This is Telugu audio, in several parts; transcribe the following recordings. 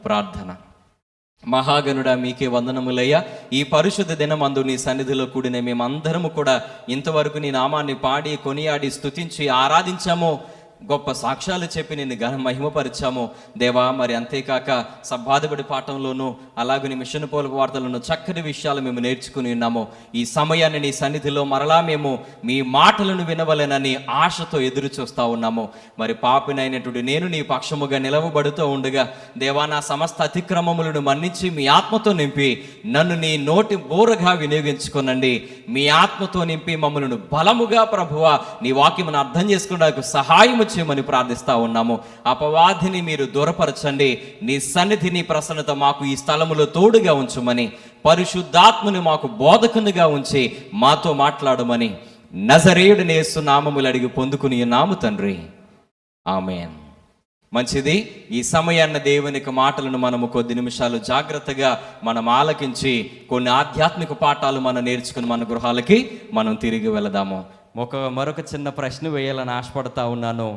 ప్రార్థన. మహాగణుడా, మీకే వందనములయ్యా. ఈ పరిశుద్ధ దినమందు నీ సన్నిధిలో కూడిన మేమందరము కూడా ఇంతవరకు నీ నామాన్ని పాడి కొనియాడి స్తుతించి ఆరాధించాము, గొప్ప సాక్ష్యాలు చెప్పి నేను మహిమపరిచాము దేవా. మరి అంతేకాక సబ్బాధబడి పాఠంలోనూ అలాగే నీ మిషన్ పోలకు వార్తలను చక్కటి విషయాలు మేము నేర్చుకుని ఉన్నాము. ఈ సమయాన్ని నీ సన్నిధిలో మరలా మేము మీ మాటలను వినవలెనని ఆశతో ఎదురు చూస్తూ ఉన్నాము. మరి పాపినైనటువంటి నేను నీ పక్షముగా నిలవబడుతూ ఉండగా దేవా, నా సమస్త అతిక్రమములను మన్నించి మీ ఆత్మతో నింపి నన్ను నీ నోటి బోరగా వినియోగించుకునండి. మీ ఆత్మతో నింపి మమ్మల్ని బలముగా ప్రభువా నీ వాక్యమును అర్థం చేసుకోవడానికి సహాయం చేయమని ప్రార్థిస్తా ఉన్నాము. అపవాదిని మీరు దూరపరచండి. నీ సన్నిధి, నీ ప్రసన్నత మాకు ఈ స్థలములో తోడుగా ఉంచుమని, పరిశుద్ధాత్మని మాకు బోధకునిగా ఉంచి మాతో మాట్లాడమని నజరేయుడైన యేసు నామములు అడిగి పొందుకుని ఉన్నాము తండ్రి, ఆమేన్. మంచిది. ఈ సమయాన్న దేవునికి మాటలను మనము కొద్ది నిమిషాలు జాగ్రత్తగా మనం ఆలకించి కొన్ని ఆధ్యాత్మిక పాఠాలు మనం నేర్చుకుని మన గృహాలకి మనం తిరిగి వెళదాము. మరొక చిన్న ప్రశ్న వేయాలని ఆశపడతా ఉన్నాను.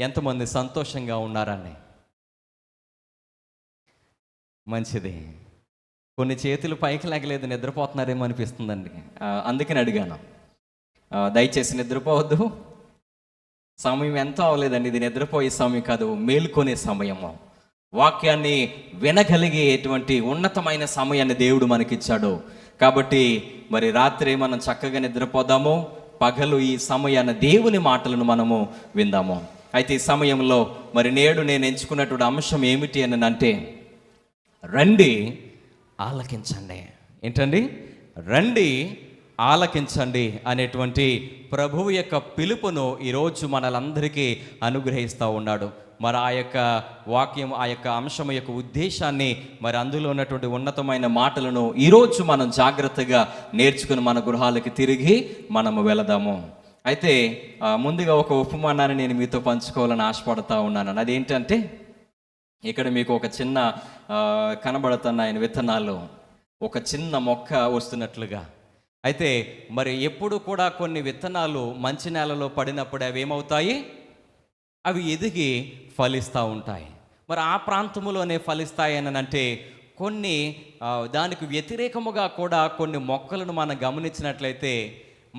ఎంతమంది సంతోషంగా ఉన్నారని? మంచిది. కొన్ని చేతులు పైకి లేగలేదు, నిద్రపోతున్నారేమో అనిపిస్తుందండి. అందుకని అడిగాను. దయచేసి నిద్రపోవద్దు. సమయం ఎంతో అవ్వలేదండి. ఇది నిద్రపోయే సమయం కాదు, మేలుకొనే సమయము. వాక్యాన్ని వినగలిగేటువంటి ఉన్నతమైన సమయాన్ని దేవుడు మనకిచ్చాడు. కాబట్టి మరి రాత్రి మనం చక్కగా నిద్రపోదాము, పగలు ఈ సమయాన్ని దేవుని మాటలను మనము విందాము. అయితే ఈ సమయంలో మరి నేడు నేను ఎంచుకున్నటువంటి అంశం ఏమిటి అని అంటే, రండి ఆలకించండి. ఏంటండి? రండి ఆలకించండి అనేటువంటి ప్రభువు యొక్క పిలుపును ఈరోజు మనలందరికీ అనుగ్రహిస్తూ ఉన్నాడు. మరి ఆ యొక్క వాక్యం, ఆ యొక్క అంశం యొక్క ఉద్దేశాన్ని, మరి అందులో ఉన్నటువంటి ఉన్నతమైన మాటలను ఈరోజు మనం జాగ్రత్తగా నేర్చుకుని మన గృహాలకి తిరిగి మనము వెళదాము. అయితే ముందుగా ఒక ఉపమానాన్ని నేను మీతో పంచుకోవాలని ఆశపడతా ఉన్నాను. అదేంటంటే, ఇక్కడ మీకు ఒక చిన్న కనబడుతున్న ఆయన విత్తనాలు, ఒక చిన్న మొక్క వస్తున్నట్లుగా. అయితే మరి ఎప్పుడు కూడా కొన్ని విత్తనాలు మంచి నేలలో పడినప్పుడు అవి ఏమవుతాయి? అవి ఎదిగి ఫలిస్తూ ఉంటాయి. మరి ఆ ప్రాంతంలోనే ఫలిస్తాయి అని అంటే, కొన్ని దానికి వ్యతిరేకముగా కూడా కొన్ని మొక్కలను మనం గమనించినట్లయితే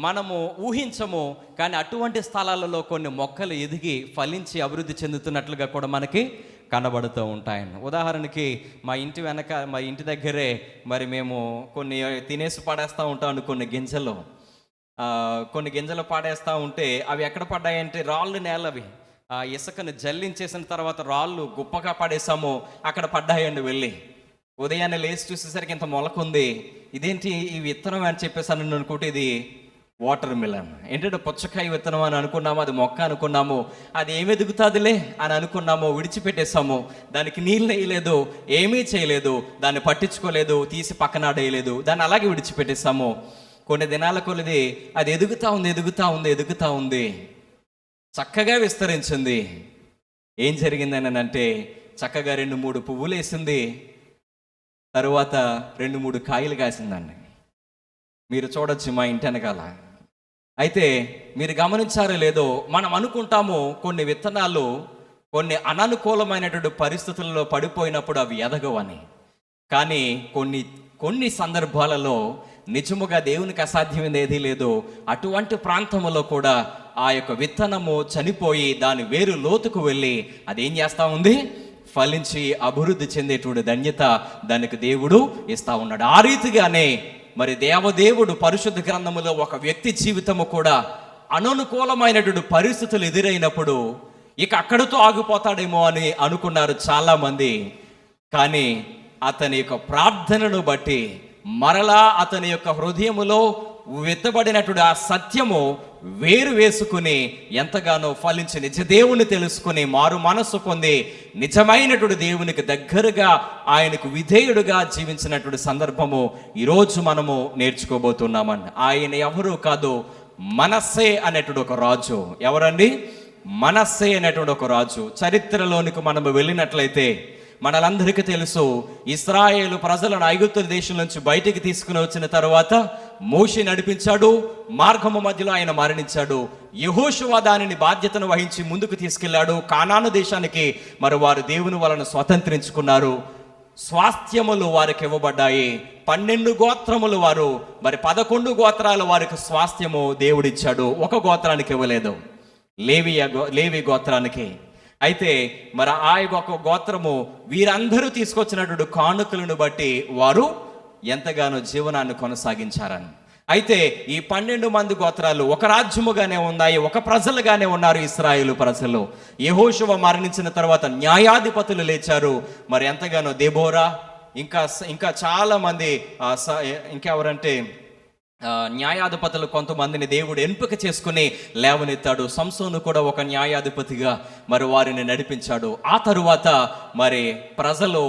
మనము ఊహించము, కానీ అటువంటి స్థలాలలో కొన్ని మొక్కలు ఎదిగి ఫలించి అభివృద్ధి చెందుతున్నట్లుగా కూడా మనకి కనబడుతూ ఉంటాయని. ఉదాహరణకి మా ఇంటి దగ్గరే మరి మేము కొన్ని తినేసి పడేస్తూ ఉంటాం. కొన్ని గింజలు పాడేస్తూ ఉంటే అవి ఎక్కడ పడ్డాయంటే రాళ్ళు నేలవి. ఇసుకను జల్లించేసిన తర్వాత రాళ్ళు గుప్పగా పడేసాము, అక్కడ పడ్డాయండి. వెళ్ళి ఉదయాన్నే లేచి చూసేసరికి ఇంత మొలకుంది. ఇదేంటి ఈ విత్తనం అని చెప్పేసాను అనుకుంటే ఇది వాటర్ మిలన్. ఏంటంటే పుచ్చకాయ విత్తనం అని అనుకున్నాము, అది మొక్క అనుకున్నాము. అది ఏమి ఎదుగుతుందిలే అని అనుకున్నాము, విడిచిపెట్టేసాము. దానికి నీళ్ళు వేయలేదు, ఏమీ చేయలేదు, దాన్ని పట్టించుకోలేదు, తీసి పక్కన ఆడేయలేదు, దాన్ని అలాగే విడిచిపెట్టేసాము. కొన్ని దినాల కొలది అది ఎదుగుతూ ఉంది, చక్కగా విస్తరించింది. ఏం జరిగిందని అంటే, చక్కగా 2-3 పువ్వులు వేసింది, తరువాత 2-3 కాయలు కాసిందండి. మీరు చూడొచ్చు మా ఇంటి వెనకాల. అయితే మీరు గమనించారో లేదో, మనం అనుకుంటాము కొన్ని విత్తనాలు కొన్ని అననుకూలమైనటువంటి పరిస్థితుల్లో పడిపోయినప్పుడు అవి ఎదగవని. కానీ కొన్ని సందర్భాలలో నిజముగా దేవునికి అసాధ్యమైనది ఏదీ లేదు. అటువంటి ప్రాంతంలో కూడా ఆ యొక్క విత్తనము చనిపోయి దాని వేరు లోతుకు వెళ్ళి అదేం చేస్తూ ఉంది? ఫలించి అభివృద్ధి చెందేటువంటి ధన్యత దానికి దేవుడు ఇస్తా ఉన్నాడు. ఆ రీతిగానే మరి దేవదేవుడు పరిశుద్ధ గ్రంథములో ఒక వ్యక్తి జీవితము కూడా అననుకూలమైనటువంటి పరిస్థితులు ఎదురైనప్పుడు ఇక అక్కడితో ఆగిపోతాడేమో అని అనుకున్నారు చాలామంది. కానీ అతని యొక్క ప్రార్థనను బట్టి మరలా అతని యొక్క హృదయములో విత్తబడినటువంటి ఆ సత్యము వేరు వేసుకుని ఎంతగానో ఫలించి నిజ దేవుని తెలుసుకుని మారు మనస్సు పొంది నిజమైనటువంటి దేవునికి దగ్గరగా ఆయనకు విధేయుడుగా జీవించినటువంటి సందర్భము ఈరోజు మనము నేర్చుకోబోతున్నామని. ఆయన ఎవరు కాదు, మనస్సే అనేటువంటి ఒక రాజు. ఎవరండి? మనస్సే అనేటువంటి ఒక రాజు. చరిత్రలోనికి మనము వెళ్ళినట్లయితే మనలందరికీ తెలుసు, ఇశ్రాయేలు ప్రజలను ఐగుప్తు దేశం నుంచి బయటికి తీసుకుని వచ్చిన తర్వాత మోషే నడిపించాడు, మార్గము మధ్యలో ఆయన మరణించాడు. యెహోషువ దానిని బాధ్యతను వహించి ముందుకు తీసుకెళ్లాడు. కానాను దేశానికి మరి వారు దేవుని వలన స్వతంత్రించుకున్నారు. స్వాస్థ్యములు వారికి ఇవ్వబడ్డాయి. 12 గోత్రములు వారు, మరి 11 గోత్రాల వారికి స్వాస్థ్యము దేవుడిచ్చాడు. ఒక గోత్రానికి ఇవ్వలేదు, లేవి గోత్రానికి. అయితే మరి ఆ యొక్క గోత్రము వీరందరూ తీసుకొచ్చినటువంటి కానుకలను బట్టి వారు ఎంతగానో జీవనాన్ని కొనసాగించారని. అయితే ఈ 12 మంది గోత్రాలు ఒక రాజ్యముగానే ఉన్నాయి, ఒక ప్రజలుగానే ఉన్నారు ఇశ్రాయేలు ప్రజలు. యెహోషువ మరణించిన తర్వాత న్యాయాధిపతులు లేచారు. మరి ఎంతగానో దెబోరా, ఇంకా చాలా మంది, ఇంకెవరంటే న్యాయాధిపతులు కొంతమందిని దేవుడు ఎంపిక చేసుకుని లేవనెత్తాడు. సంసోను కూడా ఒక న్యాయాధిపతిగా మరి వారిని నడిపించాడు. ఆ తరువాత మరి ప్రజలు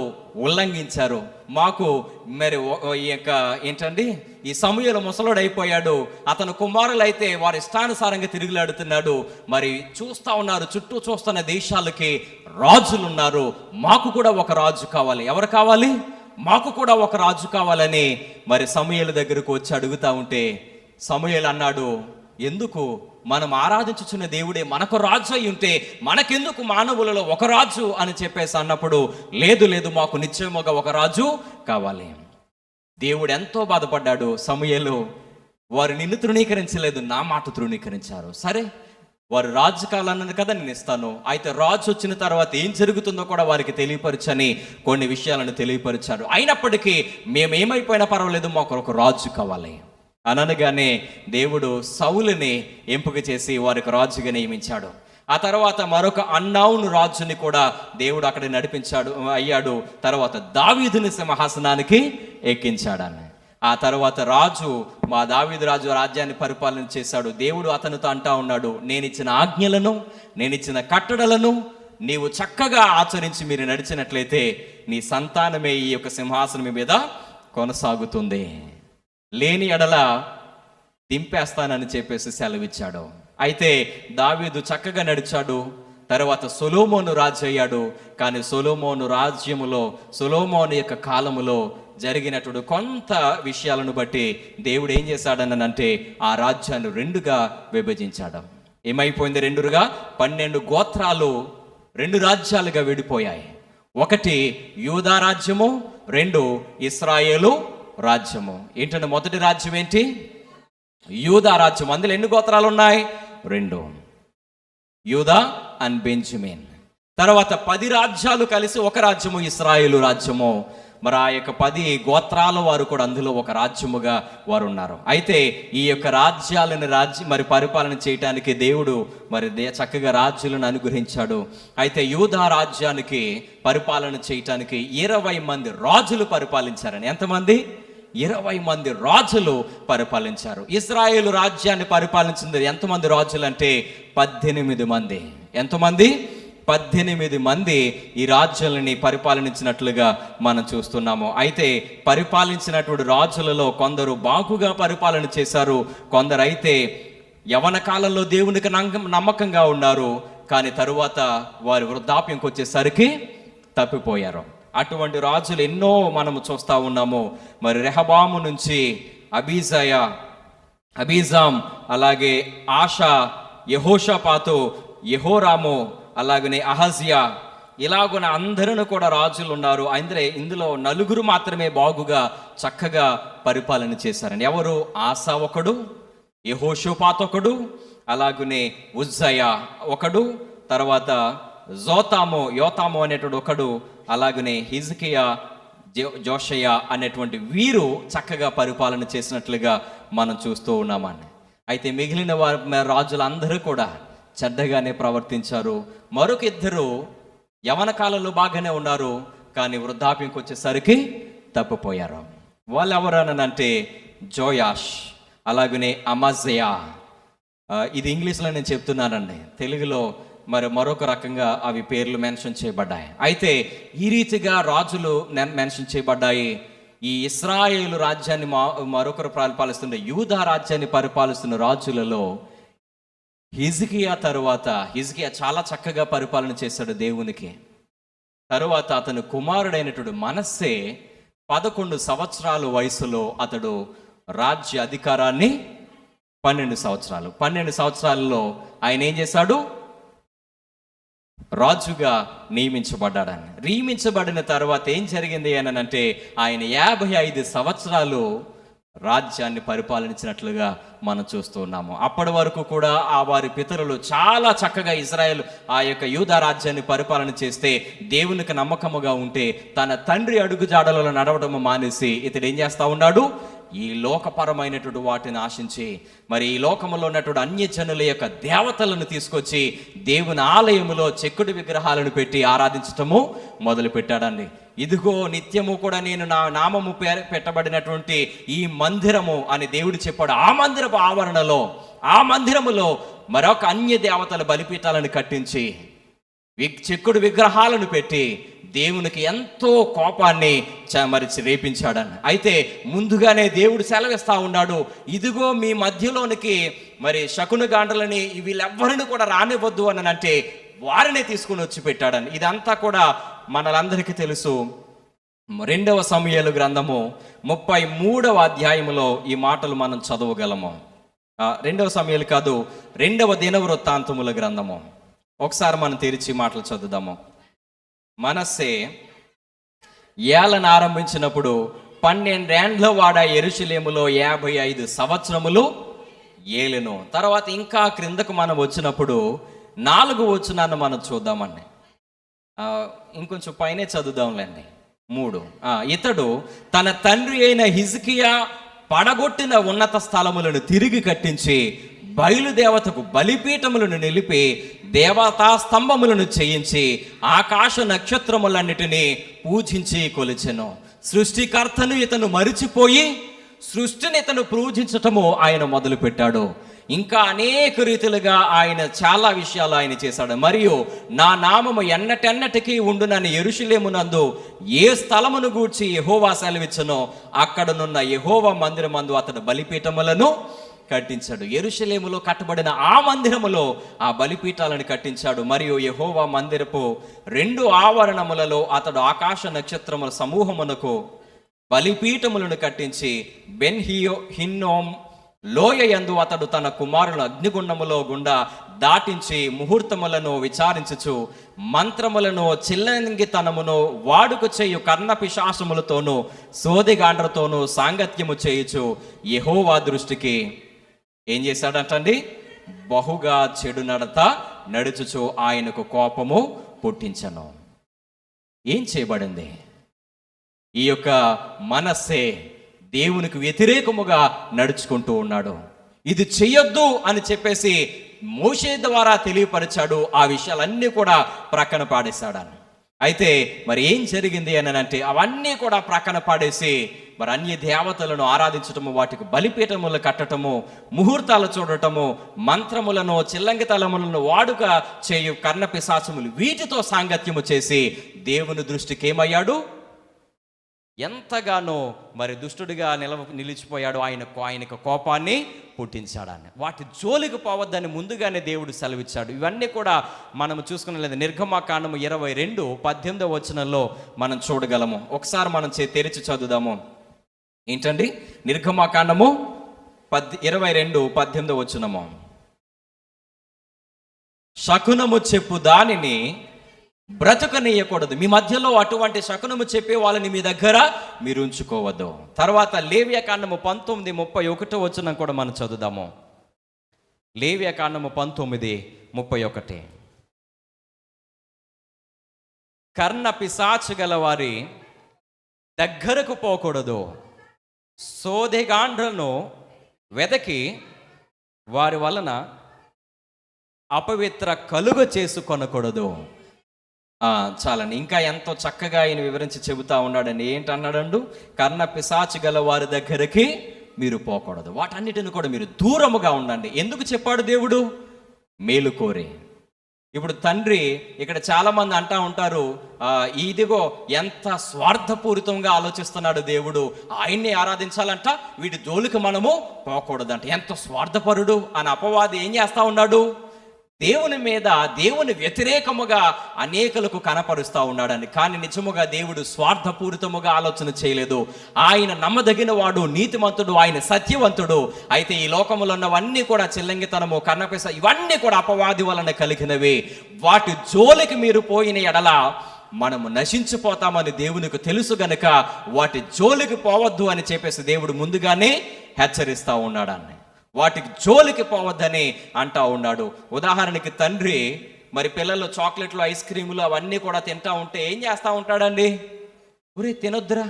ఉల్లంఘించారు. మాకు మరి ఈ యొక్క ఏంటండి, ఈ సమూయేలు ముసలోడైపోయాడు, అతను కుమారులైతే వారి ఇష్టానుసారంగా తిరుగులాడుతున్నాడు. మరి చూస్తా ఉన్నారు, చుట్టూ చూస్తున్న దేశాలకి రాజులున్నారు, మాకు కూడా ఒక రాజు కావాలి. ఎవరు కావాలి? మాకు కూడా ఒక రాజు కావాలని మరి సమూయేలు దగ్గరకు వచ్చి అడుగుతా ఉంటే సమూయేలు అన్నాడు, ఎందుకు? మనం ఆరాధించుచున్న దేవుడే మనకు రాజు అయి ఉంటే మనకెందుకు మానవులలో ఒక రాజు అని చెప్పేసి అన్నప్పుడు, లేదు మాకు నిశ్చయముగా ఒక రాజు కావాలి. దేవుడు ఎంతో బాధపడ్డాడు. సమూయేలు, వారు నిన్ను తృణీకరించలేదు, నా మాట తృణీకరించారు. సరే, వారు రాజు కావాలన్నది కదా నేను ఇస్తాను. అయితే రాజు వచ్చిన తర్వాత ఏం జరుగుతుందో కూడా వారికి తెలియపరచని కొన్ని విషయాలను తెలియపరిచారు. అయినప్పటికీ మేమేమైపోయినా పర్వాలేదు, మాకు ఒక రాజు కావాలి అనగానే దేవుడు సౌలుని ఎంపిక చేసి వారికి రాజుగా నియమించాడు. ఆ తర్వాత మరొక అన్నౌను రాజుని కూడా దేవుడు అక్కడ నడిపించాడు అయ్యాడు. తర్వాత దావీదుని సింహాసనానికి ఎక్కించాడని. ఆ తర్వాత మా దావీదు రాజు రాజ్యాన్ని పరిపాలన చేశాడు. దేవుడు అతనితో అంటా ఉన్నాడు, నేను ఇచ్చిన ఆజ్ఞలను, నేను ఇచ్చిన కట్టడలను నీవు చక్కగా ఆచరించి మీరు నడిచినట్లయితే నీ సంతానమే ఈ యొక్క సింహాసనం మీద కొనసాగుతుంది, లేని ఎడల దింపేస్తానని చెప్పేసి సెలవిచ్చాడు. అయితే దావీదు చక్కగా నడిచాడు. తర్వాత సొలొమోను రాజు అయ్యాడు. కానీ సొలొమోను రాజ్యములో, సొలొమోను యొక్క కాలములో జరిగినటువంటి కొంత విషయాలను బట్టి దేవుడు ఏం చేశాడనంటే ఆ రాజ్యాన్ని 2గా విభజించాడు. ఏమైపోయింది? 2గా 12 గోత్రాలు 2 రాజ్యాలుగా విడిపోయాయి. ఒకటి యూదా రాజ్యము, 2 ఇశ్రాయేలు రాజ్యము. ఏంటంటే మొదటి రాజ్యం ఏంటి? యూదా రాజ్యం. అందులో ఎన్ని గోత్రాలు ఉన్నాయి? 2, యూదా అండ్ బెంజమిన్. తర్వాత 10 రాజ్యాలు కలిసి ఒక రాజ్యము ఇశ్రాయేలు రాజ్యము. మరి ఆ యొక్క 10 గోత్రాల వారు కూడా అందులో ఒక రాజ్యముగా వారు ఉన్నారు. అయితే ఈ యొక్క రాజ్యాలను మరి పరిపాలన చేయటానికి దేవుడు మరి చక్కగా రాజ్యాలను అనుగ్రహించాడు. అయితే యూదా రాజ్యానికి పరిపాలన చేయటానికి 20 మంది రాజులు పరిపాలించారని. ఎంతమంది? 20 మంది రాజులు పరిపాలించారు. ఇశ్రాయేలు రాజ్యాన్ని పరిపాలించింది ఎంతమంది రాజులు అంటే 18 మంది. ఎంతమంది? 18 మంది ఈ రాజ్యాలని పరిపాలించినట్లుగా మనం చూస్తున్నాము. అయితే పరిపాలించినటువంటి రాజులలో కొందరు బాగుగా పరిపాలన చేశారు, కొందరు అయితే యవన కాలంలో దేవునికి నమ్మకంగా ఉన్నారు, కానీ తరువాత వారి వృద్ధాప్యంకి వచ్చేసరికి తప్పిపోయారు. అటువంటి రాజులు ఎన్నో మనము చూస్తూ ఉన్నాము. మరి రెహబాము నుంచి అబీజాం, అలాగే ఆషా, యెహోషాపాతు, యెహోరాము, అలాగనే అహజ్యా, ఇలాగున అందరూ కూడా రాజులు ఉన్నారు. ఇందులో 4 మాత్రమే బాగుగా చక్కగా పరిపాలన చేశారని. ఎవరు? ఆసా ఒకడు, యెహోషాపాతు ఒకడు, అలాగనే ఉజ్జయా ఒకడు, తర్వాత యోతాము అనేటువంటి ఒకడు, అలాగనే హిజ్కియా, జోషయ్య అనేటువంటి వీరు చక్కగా పరిపాలన చేసినట్లుగా మనం చూస్తూ ఉన్నామని. అయితే మిగిలిన రాజులందరూ కూడా చెడ్డగానే ప్రవర్తించారు. మరొక 2 యవన కాలంలో బాగానే ఉన్నారు, కానీ వృద్ధాప్యంకి వచ్చేసరికి తప్పిపోయారు. వాళ్ళు ఎవరనంటే జోయాష్, అలాగనే అమజ్యా. ఇది ఇంగ్లీష్లో నేను చెప్తున్నానండి, తెలుగులో మరి మరొక రకంగా అవి పేర్లు మెన్షన్ చేయబడ్డాయి. అయితే ఈ రీతిగా రాజులు మెన్షన్ చేయబడ్డాయి. ఈ ఇశ్రాయేలు రాజ్యాన్ని మరొకరు పరిపాలిస్తున్న యూదా రాజ్యాన్ని పరిపాలిస్తున్న రాజులలో హిజ్కియా చాలా చక్కగా పరిపాలన చేశాడు దేవునికి. తరువాత అతను కుమారుడైనటువంటి మనస్సే 11 సంవత్సరాల వయసులో అతడు రాజ్య అధికారాన్ని 12 సంవత్సరాలలో ఆయన ఏం చేశాడు? రాజుగా నియమించబడిన తర్వాత ఏం జరిగింది అని అంటే ఆయన 55 సంవత్సరాలు రాజ్యాన్ని పరిపాలించినట్లుగా మనం చూస్తూ ఉన్నాము. అప్పటి వరకు కూడా వారి పితరులు చాలా చక్కగా ఇజ్రాయెల్ ఆ యొక్క యూదా రాజ్యాన్ని పరిపాలన చేస్తే దేవునికి నమ్మకముగా ఉంటే తన తండ్రి అడుగుజాడలలో నడవడం మానేసి ఇతడు ఏం చేస్తా ఉన్నాడు? ఈ లోకపరమైనటువంటి వాటిని ఆశించి మరి ఈ లోకంలో ఉన్నటువంటి అన్యజనుల యొక్క దేవతలను తీసుకొచ్చి దేవుని ఆలయములో చెక్కుడు విగ్రహాలను పెట్టి ఆరాధించటము మొదలు పెట్టాడండి. ఇదిగో నిత్యము కూడా నేను నా నామము పెట్టబడినటువంటి ఈ మందిరము అని దేవుడు చెప్పాడు. ఆ మందిరపు ఆవరణలో ఆ మందిరములో మరొక అన్య దేవతల బలిపీఠాలను కట్టించి చెక్కుడు విగ్రహాలను పెట్టి దేవునికి ఎంతో కోపాన్ని రేపించాడని. అయితే ముందుగానే దేవుడు సెలవిస్తా ఉన్నాడు, ఇదిగో మీ మధ్యలోనికి మరి శకున గాండ్రలని వీళ్ళెవ్వరిని కూడా రానివ్వద్దు అని అంటే వారినే తీసుకుని వచ్చి పెట్టాడని. ఇదంతా కూడా మనందరికీ తెలుసు. 2వ సమూయేలు గ్రంథము 33వ అధ్యాయములో ఈ మాటలు మనం చదవగలము. 2వ సమూయేలు కాదు, 2వ దినవృత్తాంతముల గ్రంథము. ఒకసారి మనం తెరిచి మాటలు చదువుదాము. మనస్సే ఏలను ఆరంభించినప్పుడు 12 ఏండ్ల వాడ యెరూషలేములో 55 సంవత్సరములు ఏలెను. తర్వాత ఇంకా క్రిందకు మనం వచ్చినప్పుడు 4వ వచనాన్ని మనం చూద్దామండి. ఇంకొంచెం పైనే చదువుదాంలేండి. 3 ఇతడు తన తండ్రి అయిన హిజ్కియా పడగొట్టిన ఉన్నత స్థలములను తిరిగి కట్టించి బయలుదేవతకు బలిపీఠములను నిలిపి దేవతా స్తంభములను చేయించి ఆకాశ నక్షత్రములన్నిటినీ పూజించి కొలిచెను. సృష్టికర్తను ఇతను మరిచిపోయి సృష్టిని ఇతను పూజించటము ఆయన మొదలు పెట్టాడు. ఇంకా అనేక రీతిలుగా ఆయన చాలా విషయాలు ఆయన చేశాడు. మరియు నా నామము ఎన్నటెన్నటికీ ఉండునని యెరూషలేమునందు ఏ స్థలమును గూర్చి యెహోవా సెలవిచ్చెనో అక్కడనున్న యెహోవా మందిరమందు అతడు బలిపీఠములను కట్టించాడు. యెరూషలేములో కట్టబడిన ఆ మందిరములో ఆ బలిపీఠాలను కట్టించాడు. మరియు యెహోవా మందిరపు 2 ఆవరణములలో అతడు ఆకాశ నక్షత్రముల సమూహమునకు బలిపీఠములను కట్టించి హిన్నోమ్ లోయ యందు అతడు తన కుమారుల అగ్నిగుండములో గుండా దాటించి ముహూర్తములను విచారించుచు మంత్రములను చిల్లంగితనమును వాడుక చేయు కర్ణ పిశాచములతోనూ సోదిగాండ్రతోనూ సాంగత్యము చేయుచు యెహోవా దృష్టికి ఏం చేశాడంటండి? బహుగా చెడు నడత నడుచుచు ఆయనకు కోపము పుట్టించను. ఏం చేయబడింది? ఈ యొక్క మనస్సే దేవునికి వ్యతిరేకముగా నడుచుకుంటూ ఉన్నాడు. ఇది చెయ్యొద్దు అని చెప్పేసి మోషే ద్వారా తెలియపరిచాడు. ఆ విషయాలన్నీ కూడా ప్రక్కన పాడేశాడని. అయితే మరి ఏం జరిగింది అని అంటే అవన్నీ కూడా ప్రక్కన పాడేసి మరి అన్య దేవతలను ఆరాధించటము, వాటికి బలిపీఠములు కట్టటము, ముహూర్తాలు చూడటము, మంత్రములను చిల్లంగితలములను వాడుక చేయు కర్ణ పిశాచములు వీటితో సాంగత్యము చేసి దేవుని దృష్టికి ఏమయ్యాడు? ఎంతగానో మరి దుష్టుడిగా నిలిచిపోయాడు. ఆయనకు కోపాన్ని పుట్టించాడని. వాటి జోలికి పోవద్దని ముందుగానే దేవుడు సెలవిచ్చాడు. ఇవన్నీ కూడా మనం చూసుకున్నట్లయితే నిర్గమకాండము 22:18 వచనంలో మనం చూడగలము. ఒకసారి మనం తెరిచి చదువుదాము. ఏంటండి? నిర్గమకాండము 22:18 వచనము. శకునము చెప్పు దానిని బ్రతకనీయకూడదు. మీ మధ్యలో అటువంటి శకునము చెప్పే వాళ్ళని మీ దగ్గర మీరు ఉంచుకోవద్దు. తర్వాత లేవియాకాండము 19:31 వచనం కూడా మనం చదువుదాము. లేవియాకాండము 19:31. కర్ణ పిశాచు గల వారి దగ్గరకు పోకూడదు, సోదెగాండ్రను వెదకి వారి వలన అపవిత్ర కలుగ చేసుకొనకూడదు. చాలండి. ఇంకా ఎంతో చక్కగా ఆయన వివరించి చెబుతా ఉన్నాడండి. ఏంటన్నాడు? కర్ణ పిశాచు గల వారి దగ్గరికి మీరు పోకూడదు, వాటన్నిటిని కూడా మీరు దూరముగా ఉండండి. ఎందుకు చెప్పాడు దేవుడు? మేలు కోరి. ఇప్పుడు తండ్రి ఇక్కడ చాలా మంది అంటా ఉంటారు, ఇదిగో ఎంత స్వార్థపూరితంగా ఆలోచిస్తున్నాడు దేవుడు, ఆయన్ని ఆరాధించాలంట, వీటి జోలికి మనము పోకూడదంట. ఎంత స్వార్థపరుడు అని అపవాది ఏం చేస్తా ఉన్నాడు? దేవుని మీద, దేవుని వ్యతిరేకముగా అనేకులకు కనపరుస్తూ ఉన్నాడని. కానీ నిజముగా దేవుడు స్వార్థపూరితముగా ఆలోచన చేయలేదు. ఆయన నమ్మదగిన వాడు, నీతిమంతుడు, ఆయన సత్యవంతుడు. అయితే ఈ లోకములో ఉన్నవన్నీ కూడా చిల్లంగితనము, కన్నపిస, ఇవన్నీ కూడా అపవాది వలన కలిగినవి. వాటి జోలికి మీరు పోయిన ఎడల మనము నశించిపోతామని దేవునికి తెలుసు గనుక వాటి జోలికి పోవద్దు అని చెప్పేసి దేవుడు ముందుగానే హెచ్చరిస్తూ ఉన్నాడని. వాటికి జోలికి పోవద్దని అంటా ఉన్నాడు. ఉదాహరణకి తండ్రి మరి పిల్లలు చాక్లెట్లు, ఐస్ క్రీములు అవన్నీ కూడా తింటా ఉంటే ఏం చేస్తూ ఉంటాడండి? ఒరే తినొద్దురా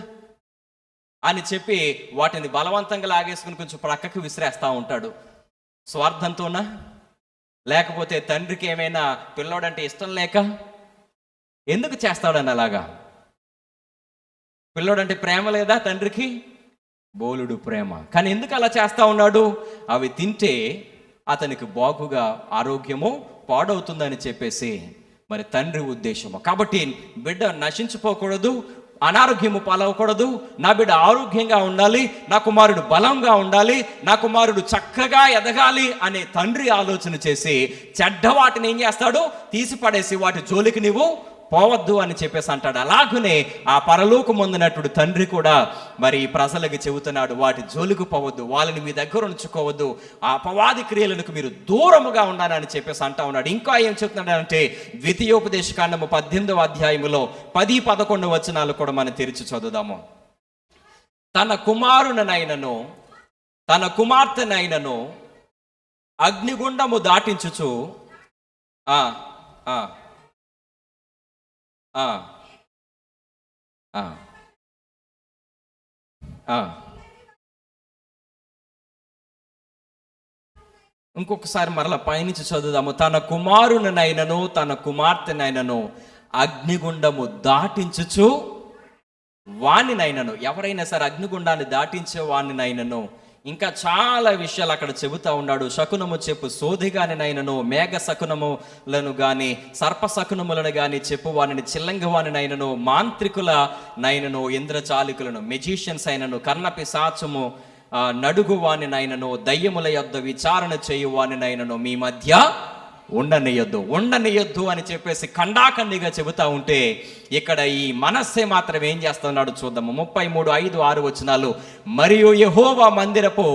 అని చెప్పి వాటిని బలవంతంగా లాగేసుకుని కొంచెం ప్రక్కకు విసిరేస్తూ ఉంటాడు. స్వార్థంతోనా? లేకపోతే తండ్రికి ఏమైనా పిల్లోడంటే ఇష్టం లేక ఎందుకు చేస్తాడని అలాగా? పిల్లోడంటే ప్రేమ లేదా తండ్రికి? బోలుడు ప్రేమ. కానీ ఎందుకు అలా చేస్తా ఉన్నాడు? అవి తింటే అతనికి బాగుగా ఆరోగ్యము పాడవుతుందని చెప్పేసి మరి తండ్రి ఉద్దేశము. కాబట్టి బిడ్డ నశించిపోకూడదు, అనారోగ్యము పాలవకూడదు, నా బిడ్డ ఆరోగ్యంగా ఉండాలి, నా కుమారుడు బలంగా ఉండాలి, నా కుమారుడు చక్కగా ఎదగాలి అనే తండ్రి ఆలోచన చేసి చెడ్డ వాటిని ఏం చేస్తాడు? తీసి పడేసి వాటి జోలికి నీవు పోవద్దు అని చెప్పేసి అంటాడు. అలాగనే ఆ పరలోకమందునటువంటి తండ్రి కూడా మరి ప్రజలకు చెబుతున్నాడు, వాటి జోలికి పోవద్దు, వాళ్ళని మీ దగ్గర ఉంచుకోవద్దు, ఆ అపవాది క్రియలకు మీరు దూరముగా ఉండాలని చెప్పేసి అంటా ఉన్నాడు. ఇంకా ఏం చెప్తున్నాడంటే ద్వితీయోపదేశకాండము 18వ అధ్యాయములో 10-11 వచనాలు కూడా మనం తెరిచి చదువుదాము. తన కుమారునైనను తన కుమార్తెనైనను అగ్నిగుండము దాటించుచు ఇంకొకసారి మరలా పైనుంచి చదువుదాము. తన కుమారునైనను తన కుమార్తెనైనను అగ్నిగుండము దాటించుచు వాణ్ణినైనను, ఎవరైనా సరే అగ్నిగుండాన్ని దాటించే వాణ్ణినైనను, ఇంకా చాలా విషయాలు అక్కడ చెబుతా ఉన్నాడు. శకునము చెప్పు సోదిగానినైనను, మేఘ శకునములను కానీ సర్ప శకునములను కానీ చెప్పు వానిని, చిల్లంగివానినైనను, మాంత్రికుల నైనను, ఇంద్రజాలికులను, మెజిషియన్స్ అయినను, కర్ణపిశాచము నడుగువానినైనను, దయ్యముల యొద్ద విచారణ చేయువానినైనను మీ మధ్య ఉండనియొద్దు అని చెప్పేసి ఖండాఖండిగా చెబుతా ఉంటే ఇక్కడ ఈ మనస్సే మాత్రం ఏం చేస్తున్నాడు చూద్దాము. 33:5-6 వచనాలు. మరియు యెహోవా మందిరపు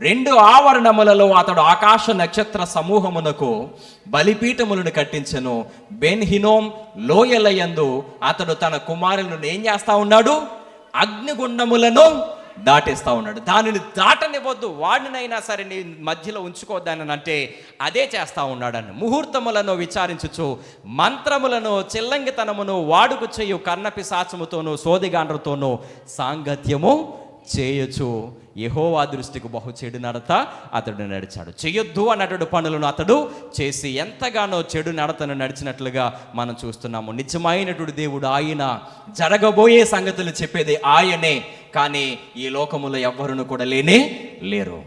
2 ఆవరణములలో అతడు ఆకాశ నక్షత్ర సమూహమునకు బలిపీఠములను కట్టించెను. బెన్ హినోం లోయలయందు అతడు తన కుమారులను ఏం చేస్తా ఉన్నాడు? అగ్నిగుండములను దాటేస్తా ఉన్నాడు. దానిని దాటనివ్వద్దు, వాడినైనా సరే నీ మధ్యలో ఉంచుకోవద్దని అంటే అదే చేస్తా ఉన్నాడని. ముహూర్తములను విచారించుచు మంత్రములను, చిల్లంగితనమును, వాడుకు చేయు కర్ణపిశాచముతోనూ సోదిగాండ్రతోనూ సాంగత్యము చేయొచ్చు. యెహోవా దృష్టికి బహు చెడు నడత అతడు నడిచాడు. చేయొద్దు అన్నటువంటి పనులను అతడు చేసి ఎంతగానో చెడు నడతను నడిచినట్లుగా మనం చూస్తున్నాము. నిజమైనటువంటి దేవుడు ఆయన, జరగబోయే సంగతులు చెప్పేది ఆయనే. కానీ ఈ లోకములో ఎవ్వరును కూడా లేరు.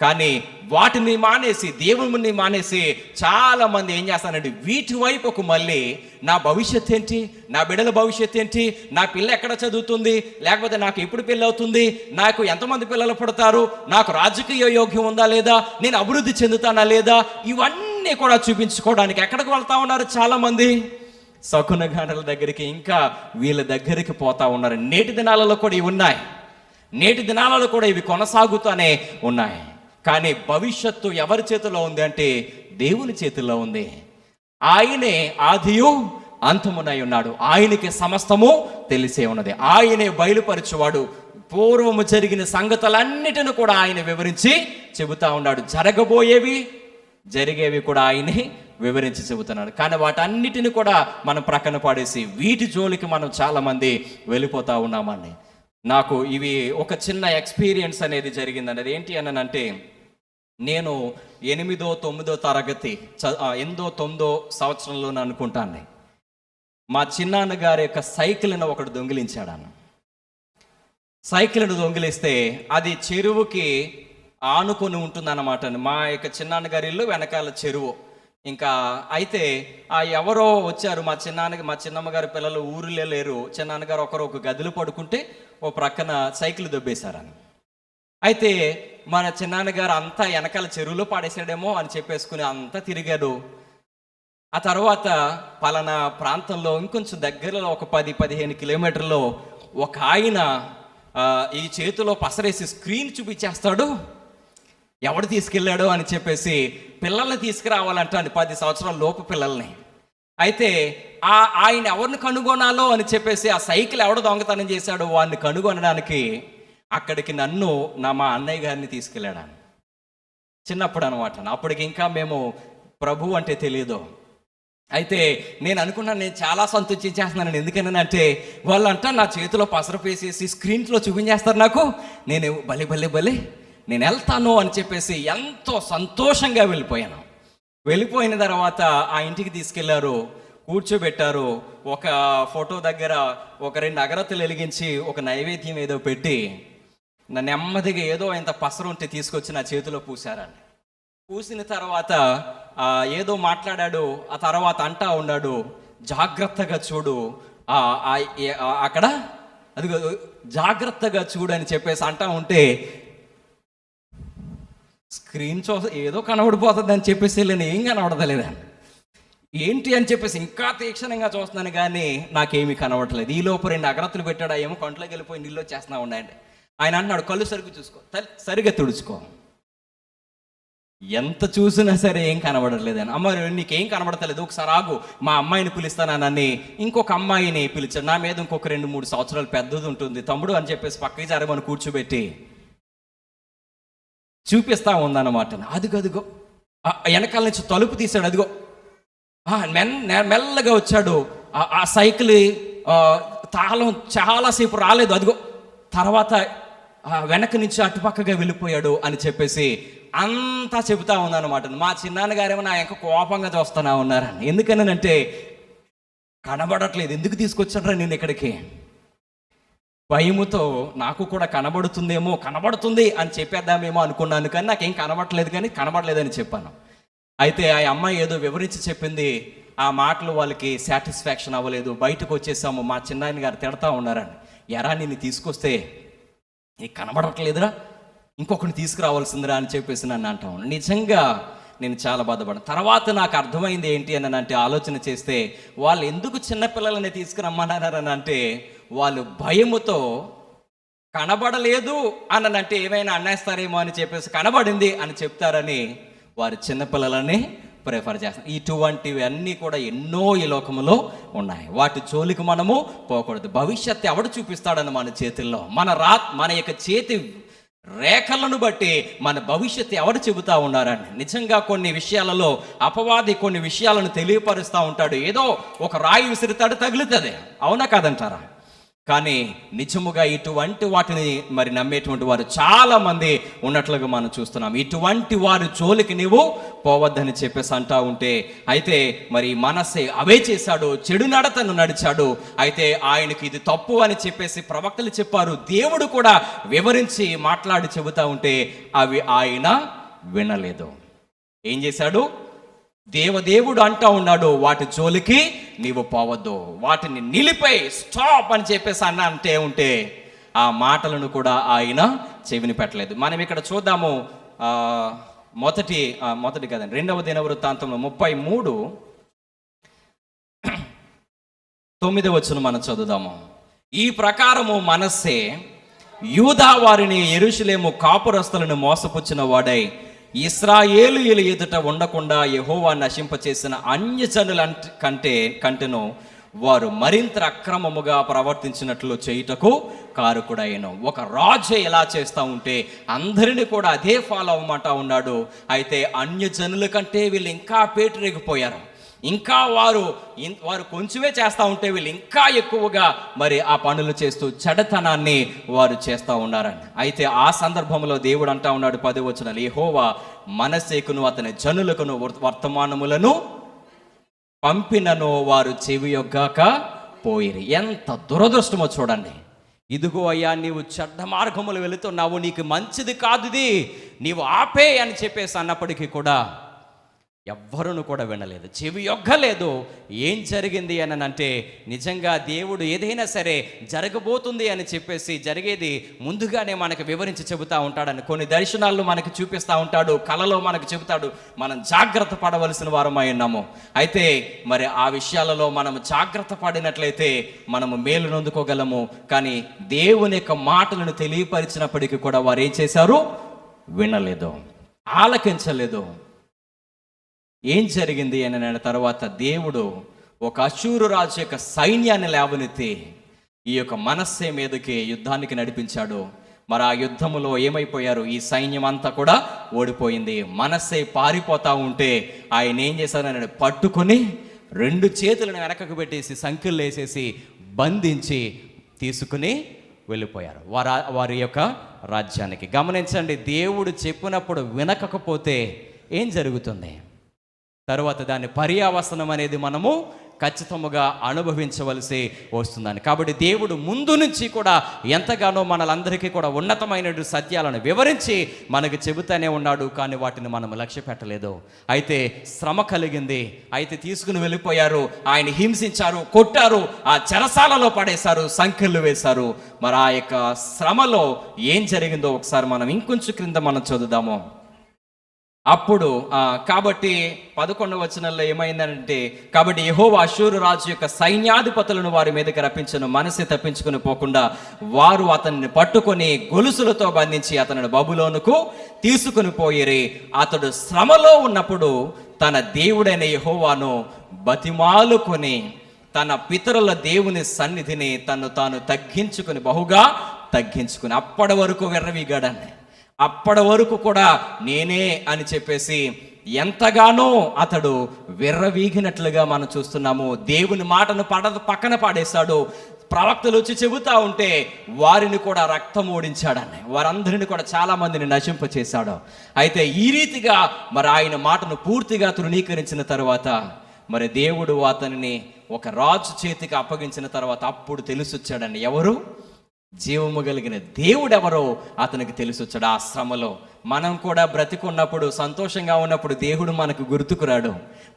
కానీ వాటిని మానేసి, దేవుని మానేసి చాలా మంది ఏం చేస్తారంటే వీటి వైపుకు మళ్ళీ నా భవిష్యత్ ఏంటి, నా బిడ్డల భవిష్యత్ ఏంటి, నా పిల్ల ఎక్కడ చదువుతుంది, లేకపోతే నాకు ఎప్పుడు పెళ్ళి అవుతుంది, నాకు ఎంతమంది పిల్లలు పుడతారు, నాకు రాజకీయ యోగ్యం ఉందా లేదా, నేను అభివృద్ధి చెందుతానా లేదా, ఇవన్నీ కూడా చూపించుకోవడానికి ఎక్కడికి వెళ్తా ఉన్నారు చాలా మంది? శకునగాండ్రుల దగ్గరికి, ఇంకా వీళ్ళ దగ్గరికి పోతా ఉన్నారు. నేటి దినాలలో కూడా ఇవి ఉన్నాయి, నేటి దినాలలో కూడా ఇవి కొనసాగుతూనే ఉన్నాయి. కానీ భవిష్యత్తు ఎవరి చేతిలో ఉంది అంటే దేవుని చేతిలో ఉంది. ఆయనే ఆదియు అంతమునై ఉన్నాడు, ఆయనకి సమస్తము తెలిసే ఉన్నది, ఆయనే బయలుపరచువాడు. పూర్వము జరిగిన సంగతులన్నిటిని కూడా ఆయన వివరించి చెబుతా ఉన్నాడు. జరగబోయేవి, జరిగేవి కూడా ఆయనే వివరించి చెబుతున్నాడు. కానీ వాటన్నిటిని కూడా మనం ప్రక్కన పడేసి వీటి జోలికి మనం చాలామంది వెళ్ళిపోతా ఉన్నామండి. నాకు ఇవి ఒక చిన్న ఎక్స్పీరియన్స్ అనేది జరిగిందండి. అది ఏంటి అని అంటే, నేను 8వ 9వ తరగతి 8వ 9వ సంవత్సరంలో అనుకుంటాను, మా చిన్నాన్నగారి యొక్క సైకిల్ని ఒకడు దొంగిలించాడు. సైకిల్ను దొంగిలిస్తే అది చెరువుకి ఆనుకొని ఉంటుందన్నమాట. మా యొక్క చిన్నాన్నగారి ఇల్లు వెనకాల చెరువు. ఇంకా అయితే ఎవరో వచ్చారు, మా చిన్నమ్మగారి పిల్లలు ఊరిలో లేరు. చిన్నాన్నగారు ఒక గదిలో పడుకుంటే ఓ ప్రక్కన సైకిల్ దొబ్బేశారని. అయితే మన చిన్నాన్నగారు అంతా వెనకాల చెరువులో పాడేసాడేమో అని చెప్పేసుకుని అంతా తిరిగాడు. ఆ తర్వాత పలానా ప్రాంతంలో ఇంకొంచెం దగ్గరలో ఒక 10-15 కిలోమీటర్లో ఒక ఆయన ఈ చేతిలో పసరేసి స్క్రీన్ చూపించేస్తాడు. ఎవడు తీసుకెళ్ళాడు అని చెప్పేసి పిల్లల్ని తీసుకురావాలంటాను, 10 సంవత్సరాల లోపు పిల్లల్ని. అయితే ఆయన ఎవరిని కనుగొనాలో అని చెప్పేసి ఆ సైకిల్ ఎవడు దొంగతనం చేశాడో వాడిని కనుగొనడానికి అక్కడికి నన్ను మా అన్నయ్య గారిని తీసుకెళ్ళాడు. చిన్నప్పుడు అనమాట. అప్పటికి ఇంకా మేము ప్రభు అంటే తెలియదు. అయితే నేను అనుకున్నాను, నేను చాలా సంతోషించేస్తున్నాను. ఎందుకనంటే వాళ్ళంట నా చేతిలో పసరపు వేసేసి స్క్రీన్స్లో చూపించేస్తారు నాకు. నేను భలే భలే భలే నేను వెళ్తాను అని చెప్పేసి ఎంతో సంతోషంగా వెళ్ళిపోయాను. వెళ్ళిపోయిన తర్వాత ఆ ఇంటికి తీసుకెళ్లారు, కూర్చోబెట్టారు. ఒక ఫోటో దగ్గర ఒక 2 అగరత్తులు వెలిగించి ఒక నైవేద్యం ఏదో పెట్టి నా నెమ్మదిగా ఏదో ఇంత పసరు ఉంటే తీసుకొచ్చి నా చేతిలో పూసారండి. పూసిన తర్వాత ఏదో మాట్లాడాడు. ఆ తర్వాత అంటా ఉన్నాడు, జాగ్రత్తగా చూడు, అక్కడ అది జాగ్రత్తగా చూడు అని చెప్పేసి అంటా ఉంటే స్క్రీన్ ఏదో కనబడిపోతుంది అని చెప్పేసి నేను ఏం కనబడతలేదండి. ఏంటి అని చెప్పేసి ఇంకా తీక్షణంగా చూస్తున్నాను కానీ నాకేమీ కనబడట్లేదు. ఈ లోపు 2 అగరత్తులు పెట్టాడు. ఏమో కంట్లోకి వెళ్ళిపోయి నీళ్ళు వచ్చేస్తున్నా ఉన్నాయండి. ఆయన అన్నాడు, కళ్ళు సరిగ్గా చూసుకో, సరిగ్గా తుడుచుకో. ఎంత చూసినా సరే ఏం కనబడట్లేదని. అమ్మ నీకేం కనబడతలేదు, ఒకసారి ఆగు, మా అమ్మాయిని పిలుస్తానని ఇంకొక అమ్మాయిని పిలిచాడు. నా మీద ఇంకొక 2-3 సంవత్సరాలు పెద్దది ఉంటుంది, తమ్ముడు అని చెప్పేసి పక్కకి జరగమని కూర్చోబెట్టి చూపిస్తా ఉందన్నమాట. అదిగో వెనకాల నుంచి తలుపు తీశాడు. అదిగో మెల్లగా వచ్చాడు. ఆ సైకిల్ తాళం చాలాసేపు రాలేదు. అదిగో తర్వాత వెనక నుంచి అటుపక్కగా వెళ్ళిపోయాడు అని చెప్పేసి అంతా చెబుతా ఉందన్నమాట. మా చిన్నాన్నగారేమో నా ఇంకా కోపంగా చూస్తున్నా ఉన్నారని. ఎందుకనంటే కనబడట్లేదు, ఎందుకు తీసుకొచ్చాడ్రా నేను ఇక్కడికి. భయముతో నాకు కూడా కనబడుతుంది అని చెప్పేద్దామేమో అనుకున్నాను, కానీ నాకేం కనబడట్లేదు, కానీ కనబడలేదని చెప్పాను. అయితే ఆ అమ్మాయి ఏదో వివరించి చెప్పింది. ఆ మాటలు వాళ్ళకి సాటిస్ఫాక్షన్ అవ్వలేదు. బయటకు వచ్చేసాము. మా చిన్నాయన గారు తిడతా ఉన్నారని, ఎరా నిన్ను తీసుకొస్తే నీకు కనబడట్లేదురా, ఇంకొకరిని తీసుకురావాల్సిందిరా అని చెప్పేసి నన్ను అంటాం. నిజంగా నేను చాలా బాధపడ్డాను. తర్వాత నాకు అర్థమైంది ఏంటి అని అంటే, ఆలోచన చేస్తే వాళ్ళు ఎందుకు చిన్నపిల్లలని తీసుకురమ్మన్నారని అంటే, వాళ్ళు భయముతో కనబడలేదు అని అంటే ఏమైనా అన్నేస్తారేమో అని చెప్పేసి కనబడింది అని చెప్తారని వారు చిన్నపిల్లలని ప్రిఫర్ చేస్తారు. ఇటువంటివి అన్నీ కూడా ఎన్నో ఈ లోకములో ఉన్నాయి. వాటి జోలికి మనము పోకూడదు. భవిష్యత్తు ఎవడు చూపిస్తాడని మన చేతుల్లో, మన యొక్క చేతి రేఖలను బట్టి మన భవిష్యత్తు ఎవరు చెబుతా ఉన్నారని. నిజంగా కొన్ని విషయాలలో అపవాది కొన్ని విషయాలను తెలియపరుస్తూ ఉంటాడు. ఏదో ఒక రాయి విసిరితాడు, తగులుతుంది, అవునా కాదంటారా? కానీ నిజముగా ఇటువంటి వాటిని మరి నమ్మేటువంటి వారు చాలా మంది ఉన్నట్లుగా మనం చూస్తున్నాం. ఇటువంటి వారి జోలికి నీవు పోవద్దని చెప్పేసి అంటా ఉంటే, అయితే మరి మనస్సే అవే చేశాడు, చెడు నడతను నడిచాడు. అయితే ఆయనకి ఇది తప్పు అని చెప్పేసి ప్రవక్తలు చెప్పారు, దేవుడు కూడా వివరించి మాట్లాడి చెబుతా ఉంటే అవి ఆయన వినలేదు. ఏం చేశాడు? దేవుడు అంటా ఉన్నాడు, వాటి జోలికి నీవు పోవద్దు, వాటిని నిలిపై స్టాప్ అని చెప్పేసి అంటే ఉంటే ఆ మాటలను కూడా ఆయన చెవిని పెట్టలేదు. మనం ఇక్కడ చూద్దాము. మొదటి కదండి, 2వ దినవృత్తాంతంలో 33:9 మనం చదువుదాము. ఈ ప్రకారము మనస్సే యూదా వారిని యెరూషలేము కాపురస్తులను మోసపుచ్చిన వాడై ఇశ్రాయేలీయుల ఎదుట ఉండకుండా యెహోవా నశింపచేసిన అన్యజనుల కంటెను వారు మరింత అక్రమముగా ప్రవర్తించినట్లు చేయుటకు కారకుడైన. ఒక రాజు ఎలా చేస్తూ ఉంటే అందరినీ కూడా అదే ఫాలో అవ్వమంటా ఉన్నాడు. అయితే అన్యజనుల కంటే వీళ్ళు ఇంకా పేటరేగిపోయారు. ఇంకా వారు కొంచెమే చేస్తూ ఉంటే వీళ్ళు ఇంకా ఎక్కువగా మరి ఆ పనులు చేస్తూ చెడతనాన్ని వారు చేస్తూ ఉన్నారని. అయితే ఆ సందర్భంలో దేవుడు అంటా ఉన్నాడు 10వ వచనం, యెహోవా మనస్సేకును అతని జనులకును వర్తమానములను పంపినను వారు చెవియొగ్గాక పోయిరి. ఎంత దురదృష్టమో చూడండి. ఇదిగో అయ్యా, నీవు చెడ్డ మార్గములు వెళుతున్నావు, నీకు మంచిది కాదు ఇది, నీవు ఆపే అని చెప్పేసి అన్నప్పటికీ కూడా ఎవ్వరును కూడా వినలేదు, చెవి యొగ్గలేదు. ఏం జరిగింది అని అంటే, నిజంగా దేవుడు ఏదైనా సరే జరగబోతుంది అని చెప్పేసి జరిగేది ముందుగానే మనకు వివరించి చెబుతూ ఉంటాడని, కొన్ని దర్శనాలను మనకు చూపిస్తూ ఉంటాడు, కలలో మనకు చెబుతాడు. మనం జాగ్రత్త పడవలసిన వారమై ఉన్నాము. అయితే మరి ఆ విషయాలలో మనం జాగ్రత్త పడినట్లయితే మనము మేలు నొందుకోగలము. కానీ దేవుని యొక్క మాటలను తెలియపరిచినప్పటికీ కూడా వారు ఏం చేశారు? వినలేదు, ఆలకించలేదు. ఏం జరిగింది అని తర్వాత దేవుడు ఒక అష్షూరు రాజు యొక్క సైన్యాన్ని లేవనెత్తి ఈ యొక్క మనస్సే మీదకి యుద్ధానికి నడిపించాడు. మరి ఆ యుద్ధములో ఏమైపోయారు? ఈ సైన్యం అంతా కూడా ఓడిపోయింది. మనస్సే పారిపోతా ఉంటే ఆయన ఏం చేశారని పట్టుకొని 2 చేతులను వెనకకు పెట్టేసి సంఖ్యలు వేసేసి బంధించి తీసుకుని వెళ్ళిపోయారు వారి యొక్క రాజ్యానికి. గమనించండి, దేవుడు చెప్పినప్పుడు వినకపోతే ఏం జరుగుతుంది? తరువాత దాని పర్యావసనం అనేది మనము ఖచ్చితంగా అనుభవించవలసి వస్తుందని. కాబట్టి దేవుడు ముందు నుంచి కూడా ఎంతగానో మనలందరికీ కూడా ఉన్నతమైన సత్యాలను వివరించి మనకు చెబుతూనే ఉన్నాడు. కానీ వాటిని మనం లక్ష్య పెట్టలేదు. అయితే శ్రమ కలిగింది, అయితే తీసుకుని వెళ్ళిపోయారు, ఆయన హింసించారు, కొట్టారు, ఆ చెరసాలలో పడేశారు, సంఖ్యలు వేశారు. మరి ఆ యొక్క శ్రమలో ఏం జరిగిందో ఒకసారి మనం ఇంకొంచెం క్రింద మనం చదువుదాము. అప్పుడు కాబట్టి 11వ వచనంలో ఏమైందంటే, కాబట్టి యెహోవా అష్షూరు రాజు యొక్క సైన్యాధిపతులను వారి మీదకి రప్పించను, మనస్సే తప్పించుకుని పోకుండా వారు అతన్ని పట్టుకొని గొలుసులతో బంధించి అతనిని బబులోనుకు తీసుకుని పోయిరి. అతడు శ్రమలో ఉన్నప్పుడు తన దేవుడైన యెహోవాను బతిమాలుకొని తన పితరుల దేవుని సన్నిధిని తను తాను తగ్గించుకుని, బహుగా తగ్గించుకుని, అప్పటి వరకు విర్రవీగాడని, అప్పటి వరకు కూడా నేనే అని చెప్పేసి ఎంతగానో అతడు విర్రవీగినట్లుగా మనం చూస్తున్నాము. దేవుని మాటను పక్కన పాడేశాడు. ప్రవక్తలు వచ్చి చెబుతా ఉంటే వారిని కూడా రక్తం ఓడించాడని, వారందరిని కూడా చాలా మందిని నశింపచేశాడు. అయితే ఈ రీతిగా మరి ఆయన మాటను పూర్తిగా తృణీకరించిన తర్వాత మరి దేవుడు అతనిని ఒక రాజు చేతికి అప్పగించిన తర్వాత అప్పుడు తెలిసొచ్చాడండి ఎవరు జీవము కలిగిన దేవుడెవరో అతనికి తెలిసొచ్చాడు. ఆ శ్రమలో మనం కూడా బ్రతికున్నప్పుడు, సంతోషంగా ఉన్నప్పుడు దేవుడు మనకు గుర్తుకురాడు.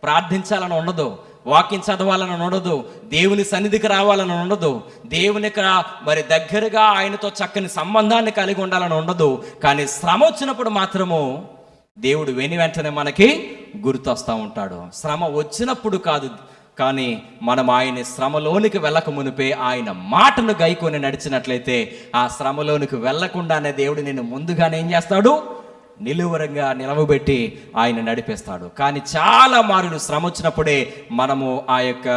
ప్రార్థించాలని ఉండదు, వాక్యం చదవాలని ఉండదు, దేవుని సన్నిధికి రావాలని ఉండదు, దేవునికి మరి దగ్గరగా ఆయనతో చక్కని సంబంధాన్ని కలిగి ఉండాలని ఉండదు. కానీ శ్రమ వచ్చినప్పుడు మాత్రము దేవుడు వెంటనే మనకి గుర్తొస్తూ ఉంటాడు. శ్రమ వచ్చినప్పుడు కాదు, కానీ మనం ఆయన శ్రమలోనికి వెళ్ళక మునిపే ఆయన మాటను గైకొని నడిచినట్లయితే ఆ శ్రమలోనికి వెళ్ళకుండానే దేవుడు నిన్ను ముందుగానే ఏం చేస్తాడు? నిలువరంగా నిలవబెట్టి ఆయన నడిపిస్తాడు. కానీ చాలా మారులు శ్రమ వచ్చినప్పుడే మనము ఆ యొక్క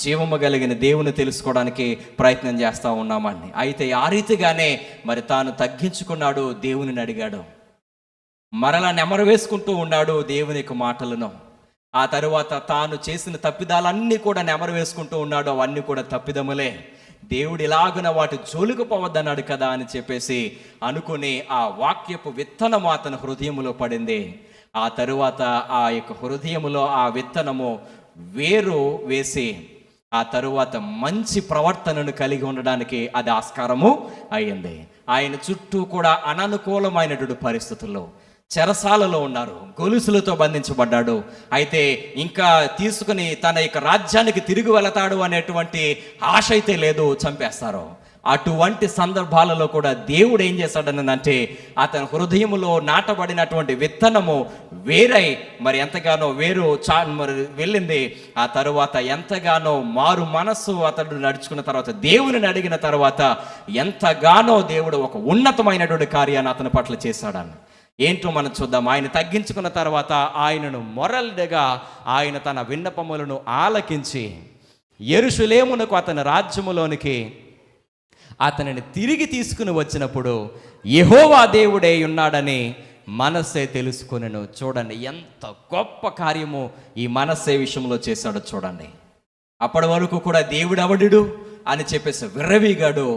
జీవము కలిగిన దేవుని తెలుసుకోవడానికి ప్రయత్నం చేస్తూ ఉన్నామండి. అయితే ఆ రీతిగానే మరి తాను తగ్గించుకున్నాడు, దేవుని అడిగాడు, మరలా నెమరు వేసుకుంటూ ఉన్నాడు దేవుని యొక్క మాటలను. ఆ తరువాత తాను చేసిన తప్పిదాలన్నీ కూడా నెమరు వేసుకుంటూ ఉన్నాడు. అవన్నీ కూడా తప్పిదములే, దేవుడు ఇలాగున వాటి జోలికి పోవద్దన్నాడు కదా అని చెప్పేసి అనుకుని ఆ వాక్యపు విత్తనము అతని హృదయములో పడింది. ఆ తరువాత ఆ యొక్క హృదయములో ఆ విత్తనము వేరు వేసి ఆ తరువాత మంచి ప్రవర్తనను కలిగి ఉండడానికి అది ఆస్కారము అయ్యింది. ఆయన చుట్టూ కూడా అననుకూలమైనటువంటి పరిస్థితుల్లో చెరసాలలో ఉన్నారు, గొలుసులతో బంధించబడ్డాడు. అయితే ఇంకా తీసుకుని తన యొక్క రాజ్యానికి తిరిగి వెళతాడు అనేటువంటి ఆశ అయితే లేదు, చంపేస్తారు. అటువంటి సందర్భాలలో కూడా దేవుడు ఏం చేశాడనంటే అతని హృదయములో నాటబడినటువంటి విత్తనము వేరై మరి ఎంతగానో మరి వెళ్ళింది. ఆ తరువాత ఎంతగానో మారు మనస్సు అతడు నడుచుకున్న తర్వాత, దేవుని అడిగిన తర్వాత ఎంతగానో దేవుడు ఒక ఉన్నతమైనటువంటి కార్యాన్ని అతని పట్ల చేశాడని ఏంటో మనం చూద్దాం. ఆయన తగ్గించుకున్న తర్వాత ఆయనను మొరలుగా ఆయన తన విన్నపములను ఆలకించి యెరూషలేమునకు అతని రాజ్యములోనికి అతనిని తిరిగి తీసుకుని వచ్చినప్పుడు యెహోవా దేవుడే ఉన్నాడని మనస్సే తెలుసుకొనెను. చూడండి ఎంత గొప్ప కార్యము ఈ మనస్సే విషయంలో చేశాడో చూడండి. అప్పటి వరకు కూడా దేవుడెవడు అని చెప్పేసి విర్రవీగాడు.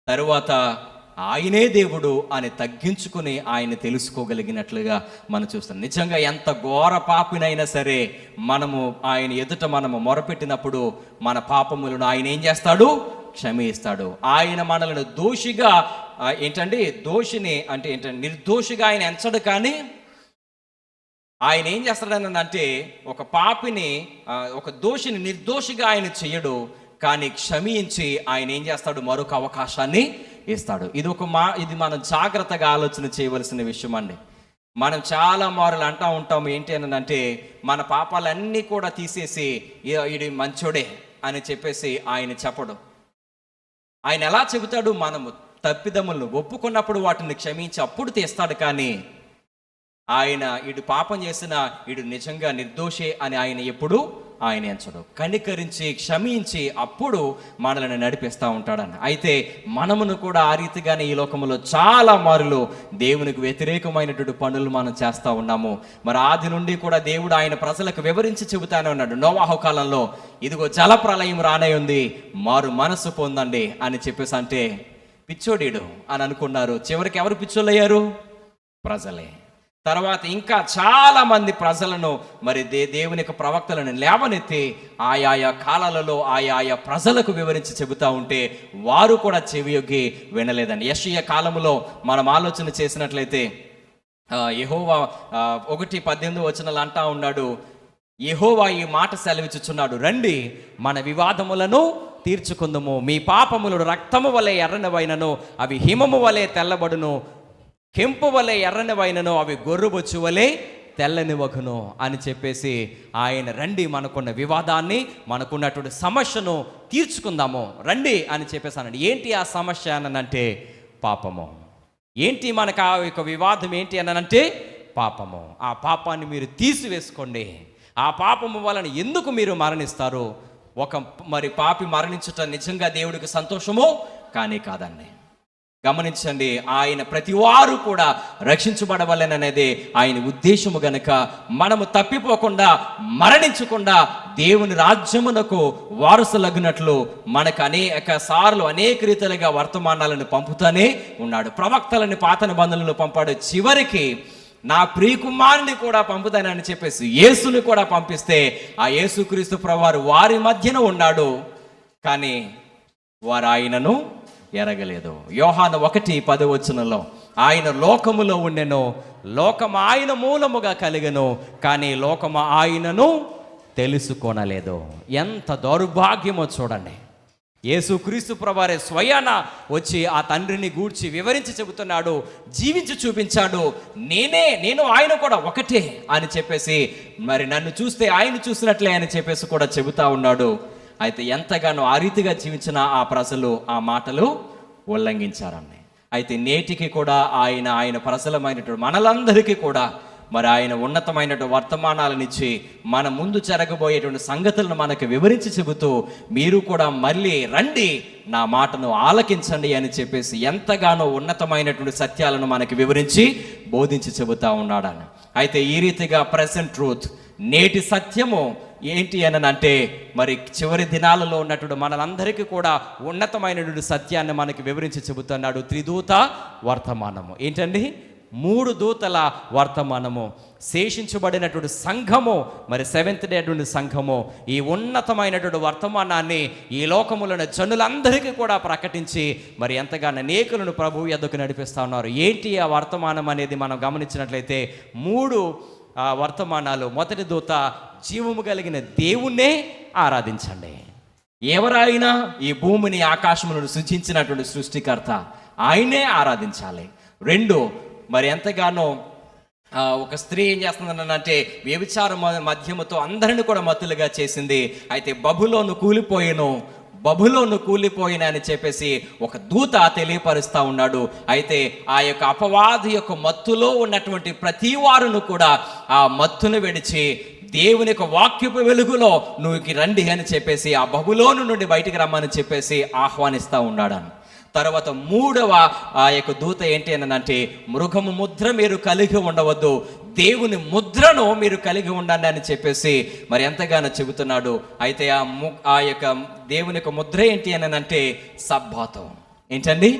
తరువాత ఆయనే దేవుడు అని తగ్గించుకుని ఆయన తెలుసుకోగలిగినట్లుగా మనం చూస్తాం. నిజంగా ఎంత ఘోర పాపినైనా సరే మనము ఆయన ఎదుట మనము మొరపెట్టినప్పుడు మన పాపములను ఆయన ఏం చేస్తాడు? క్షమిస్తాడు. ఆయన మనలను దోషిగా దోషిని అంటే నిర్దోషిగా ఆయన ఎంచడు, కానీ ఆయన ఏం చేస్తాడని అంటే ఒక పాపిని ఒక దోషిని నిర్దోషిగా ఆయన చెయ్యడు, కానీ క్షమించి ఆయన ఏం చేస్తాడు, మరొక అవకాశాన్ని ఇస్తాడు. ఇది మనం జాగ్రత్తగా ఆలోచన చేయవలసిన విషయం అండి. మనం చాలా మారులు అంటూ ఉంటాము ఏంటి అని అంటే, మన పాపాలన్నీ కూడా తీసేసి ఇది మంచోడే అని చెప్పేసి ఆయన చెప్పడు. ఆయన ఎలా చెబుతాడు, మనము తప్పిదములను ఒప్పుకున్నప్పుడు వాటిని క్షమించి అప్పుడు తీస్తాడు. కానీ ఆయన ఇటు పాపం చేసిన ఇటు నిజంగా నిర్దోషే అని ఆయన ఎప్పుడు ఆయన ఎంచడు. కనికరించి క్షమించి అప్పుడు మనల్ని నడిపిస్తూ ఉంటాడని. అయితే మనమును కూడా ఆ రీతిగానే ఈ లోకంలో చాలా మారులు దేవునికి వ్యతిరేకమైనటువంటి పనులు మనం చేస్తూ ఉన్నాము. మరి ఆది నుండి కూడా దేవుడు ఆయన ప్రజలకు వివరించి చెబుతానే ఉన్నాడు. నోవాహు కాలంలో ఇదిగో జల ప్రళయం రానే ఉంది, మారు మనసు పొందండి అని చెప్పేసి అంటే పిచ్చోడీడు అని అనుకున్నారు. చివరికి ఎవరు పిచ్చోళ్ళయ్యారు? ప్రజలే. తర్వాత ఇంకా చాలా మంది ప్రజలను మరి దేవుని యొక్క ప్రవక్తలను లేవనెత్తి ఆయా కాలాలలో ఆయా ప్రజలకు వివరించి చెబుతూ ఉంటే వారు కూడా చెవియొగ్గి వినలేదండి. యెషయా కాలంలో మనం ఆలోచన చేసినట్లయితే యెహోవా 1:18 అంటా ఉన్నాడు, యెహోవా ఈ మాట సెలవిచ్చుచున్నాడు, రండి మన వివాదములను తీర్చుకుందుము, మీ పాపములు రక్తము వలె ఎర్రనివైనను అవి హిమము వలె తెల్లబడును, కెంపు వలె ఎర్రనివైనను అవి గొర్రెబొచ్చు వలె తెల్లనివగును అని చెప్పేసి ఆయన రండి మనకున్న వివాదాన్ని, మనకున్నటువంటి సమస్యను తీర్చుకుందాము రండి అని చెప్పేసానండి. ఏంటి ఆ సమస్య అనంటే పాపము. ఏంటి మనకు ఆ యొక్క వివాదం ఏంటి అనంటే పాపము. ఆ పాపాన్ని మీరు తీసివేసుకోండి. ఆ పాపము వలన ఎందుకు మీరు మరణిస్తారు? మరి పాపి మరణించుట నిజంగా దేవుడికి సంతోషము కానీ కాదండి. గమనించండి, ఆయన ప్రతి వారు కూడా రక్షించబడవలెననేది ఆయన ఉద్దేశము గనుక మనము తప్పిపోకుండా మరణించకుండా దేవుని రాజ్యమునకు వారసులగినట్లు మనకు అనేక సార్లు అనేక రీతిలుగా వర్తమానాలను పంపుతూనే ఉన్నాడు. ప్రవక్తలని పాత నిబంధనలు పంపాడు. చివరికి నా ప్రియకుమారుని కూడా పంపుతానని చెప్పేసి యేసుని కూడా పంపిస్తే ఆ యేసుక్రీస్తు ప్రభువారు వారి మధ్యన ఉన్నాడు, కానీ వారు ఆయనను ఎరగలేదు. యోహాను 1:10 ఆయన లోకములో ఉండెను, లోకము ఆయన మూలముగా కలిగెను, కానీ లోకము ఆయనను తెలుసుకొనలేదు. ఎంత దౌర్భాగ్యమో చూడండి. యేసుక్రీస్తు ప్రభువారే స్వయాన వచ్చి ఆ తండ్రిని గూర్చి వివరించి చెబుతున్నాడు, జీవించి చూపించాడు. నేను ఆయన కూడా ఒకటే అని చెప్పేసి, మరి నన్ను చూస్తే ఆయన చూసినట్లే అని చెప్పేసి కూడా చెబుతా ఉన్నాడు. అయితే ఎంతగానో ఆ రీతిగా జీవించిన ఆ ప్రజలు ఆ మాటలు ఉల్లంఘించారండి. అయితే నేటికి కూడా ఆయన ప్రజలమైనటువంటి మనలందరికీ కూడా మరి ఆయన ఉన్నతమైనటువంటి వర్తమానాలనిచ్చి మన ముందు జరగబోయేటువంటి సంగతులను మనకు వివరించి చెబుతూ మీరు కూడా మళ్ళీ రండి నా మాటను ఆలకించండి అని చెప్పేసి ఎంతగానో ఉన్నతమైనటువంటి సత్యాలను మనకి వివరించి బోధించి చెబుతా ఉన్నాడని. అయితే ఈ రీతిగా ప్రెసెంట్ ట్రూత్, నేటి సత్యము ఏంటి అని అంటే మరి చివరి దినాలలో ఉన్నటువంటి మనందరికీ కూడా ఉన్నతమైనటువంటి సత్యాన్ని మనకి వివరించి చెబుతున్నాడు. త్రిదూత వర్తమానము ఏంటండి? 3 దూతల వర్తమానము. శేషించబడినటువంటి సంఘము, మరి 7th డే అటువంటి సంఘము ఈ ఉన్నతమైనటువంటి వర్తమానాన్ని ఈ లోకములను జనులందరికీ కూడా ప్రకటించి మరి ఎంతగానో అనేకులను ప్రభువు యొద్దకు నడిపిస్తూ ఉన్నారు. ఏంటి ఆ వర్తమానం అనేది మనం గమనించినట్లయితే 3 వర్తమానాలు. మొదటి దూత, జీవము కలిగిన దేవుణ్ణే ఆరాధించండి. ఎవరైనా ఈ భూమిని ఆకాశములను సృజించినటువంటి సృష్టికర్త ఆయనే ఆరాధించాలి. 2, మరి ఎంతగానో ఒక స్త్రీ ఏం చేస్తుందనంటే వ్యభిచార మద్యముతో అందరిని కూడా మత్తులుగా చేసింది. అయితే బబులోను కూలిపోయిన అని చెప్పేసి ఒక దూత తెలియపరుస్తూ ఉన్నాడు. అయితే ఆ యొక్క అపవాది యొక్క మత్తులో ఉన్నటువంటి ప్రతి వారును కూడా ఆ మత్తును విడిచి దేవుని యొక్క వాక్యపు వెలుగులో నువ్వు రండి అని చెప్పేసి ఆ బబులోను నుండి బయటికి రమ్మని చెప్పేసి ఆహ్వానిస్తూ ఉన్నాడని. తర్వాత 3వ ఆ యొక్క దూత ఏంటి అంటే మృగము ముద్ర మీరు కలిగి ఉండవద్దు, దేవుని ముద్రను మీరు కలిగి ఉండండి అని చెప్పేసి మరి ఎంతగానో చెబుతున్నాడు. అయితే ఆ యొక్క దేవుని యొక్క ముద్ర ఏంటి అని అంటే సబ్బాతు. ఏంటండి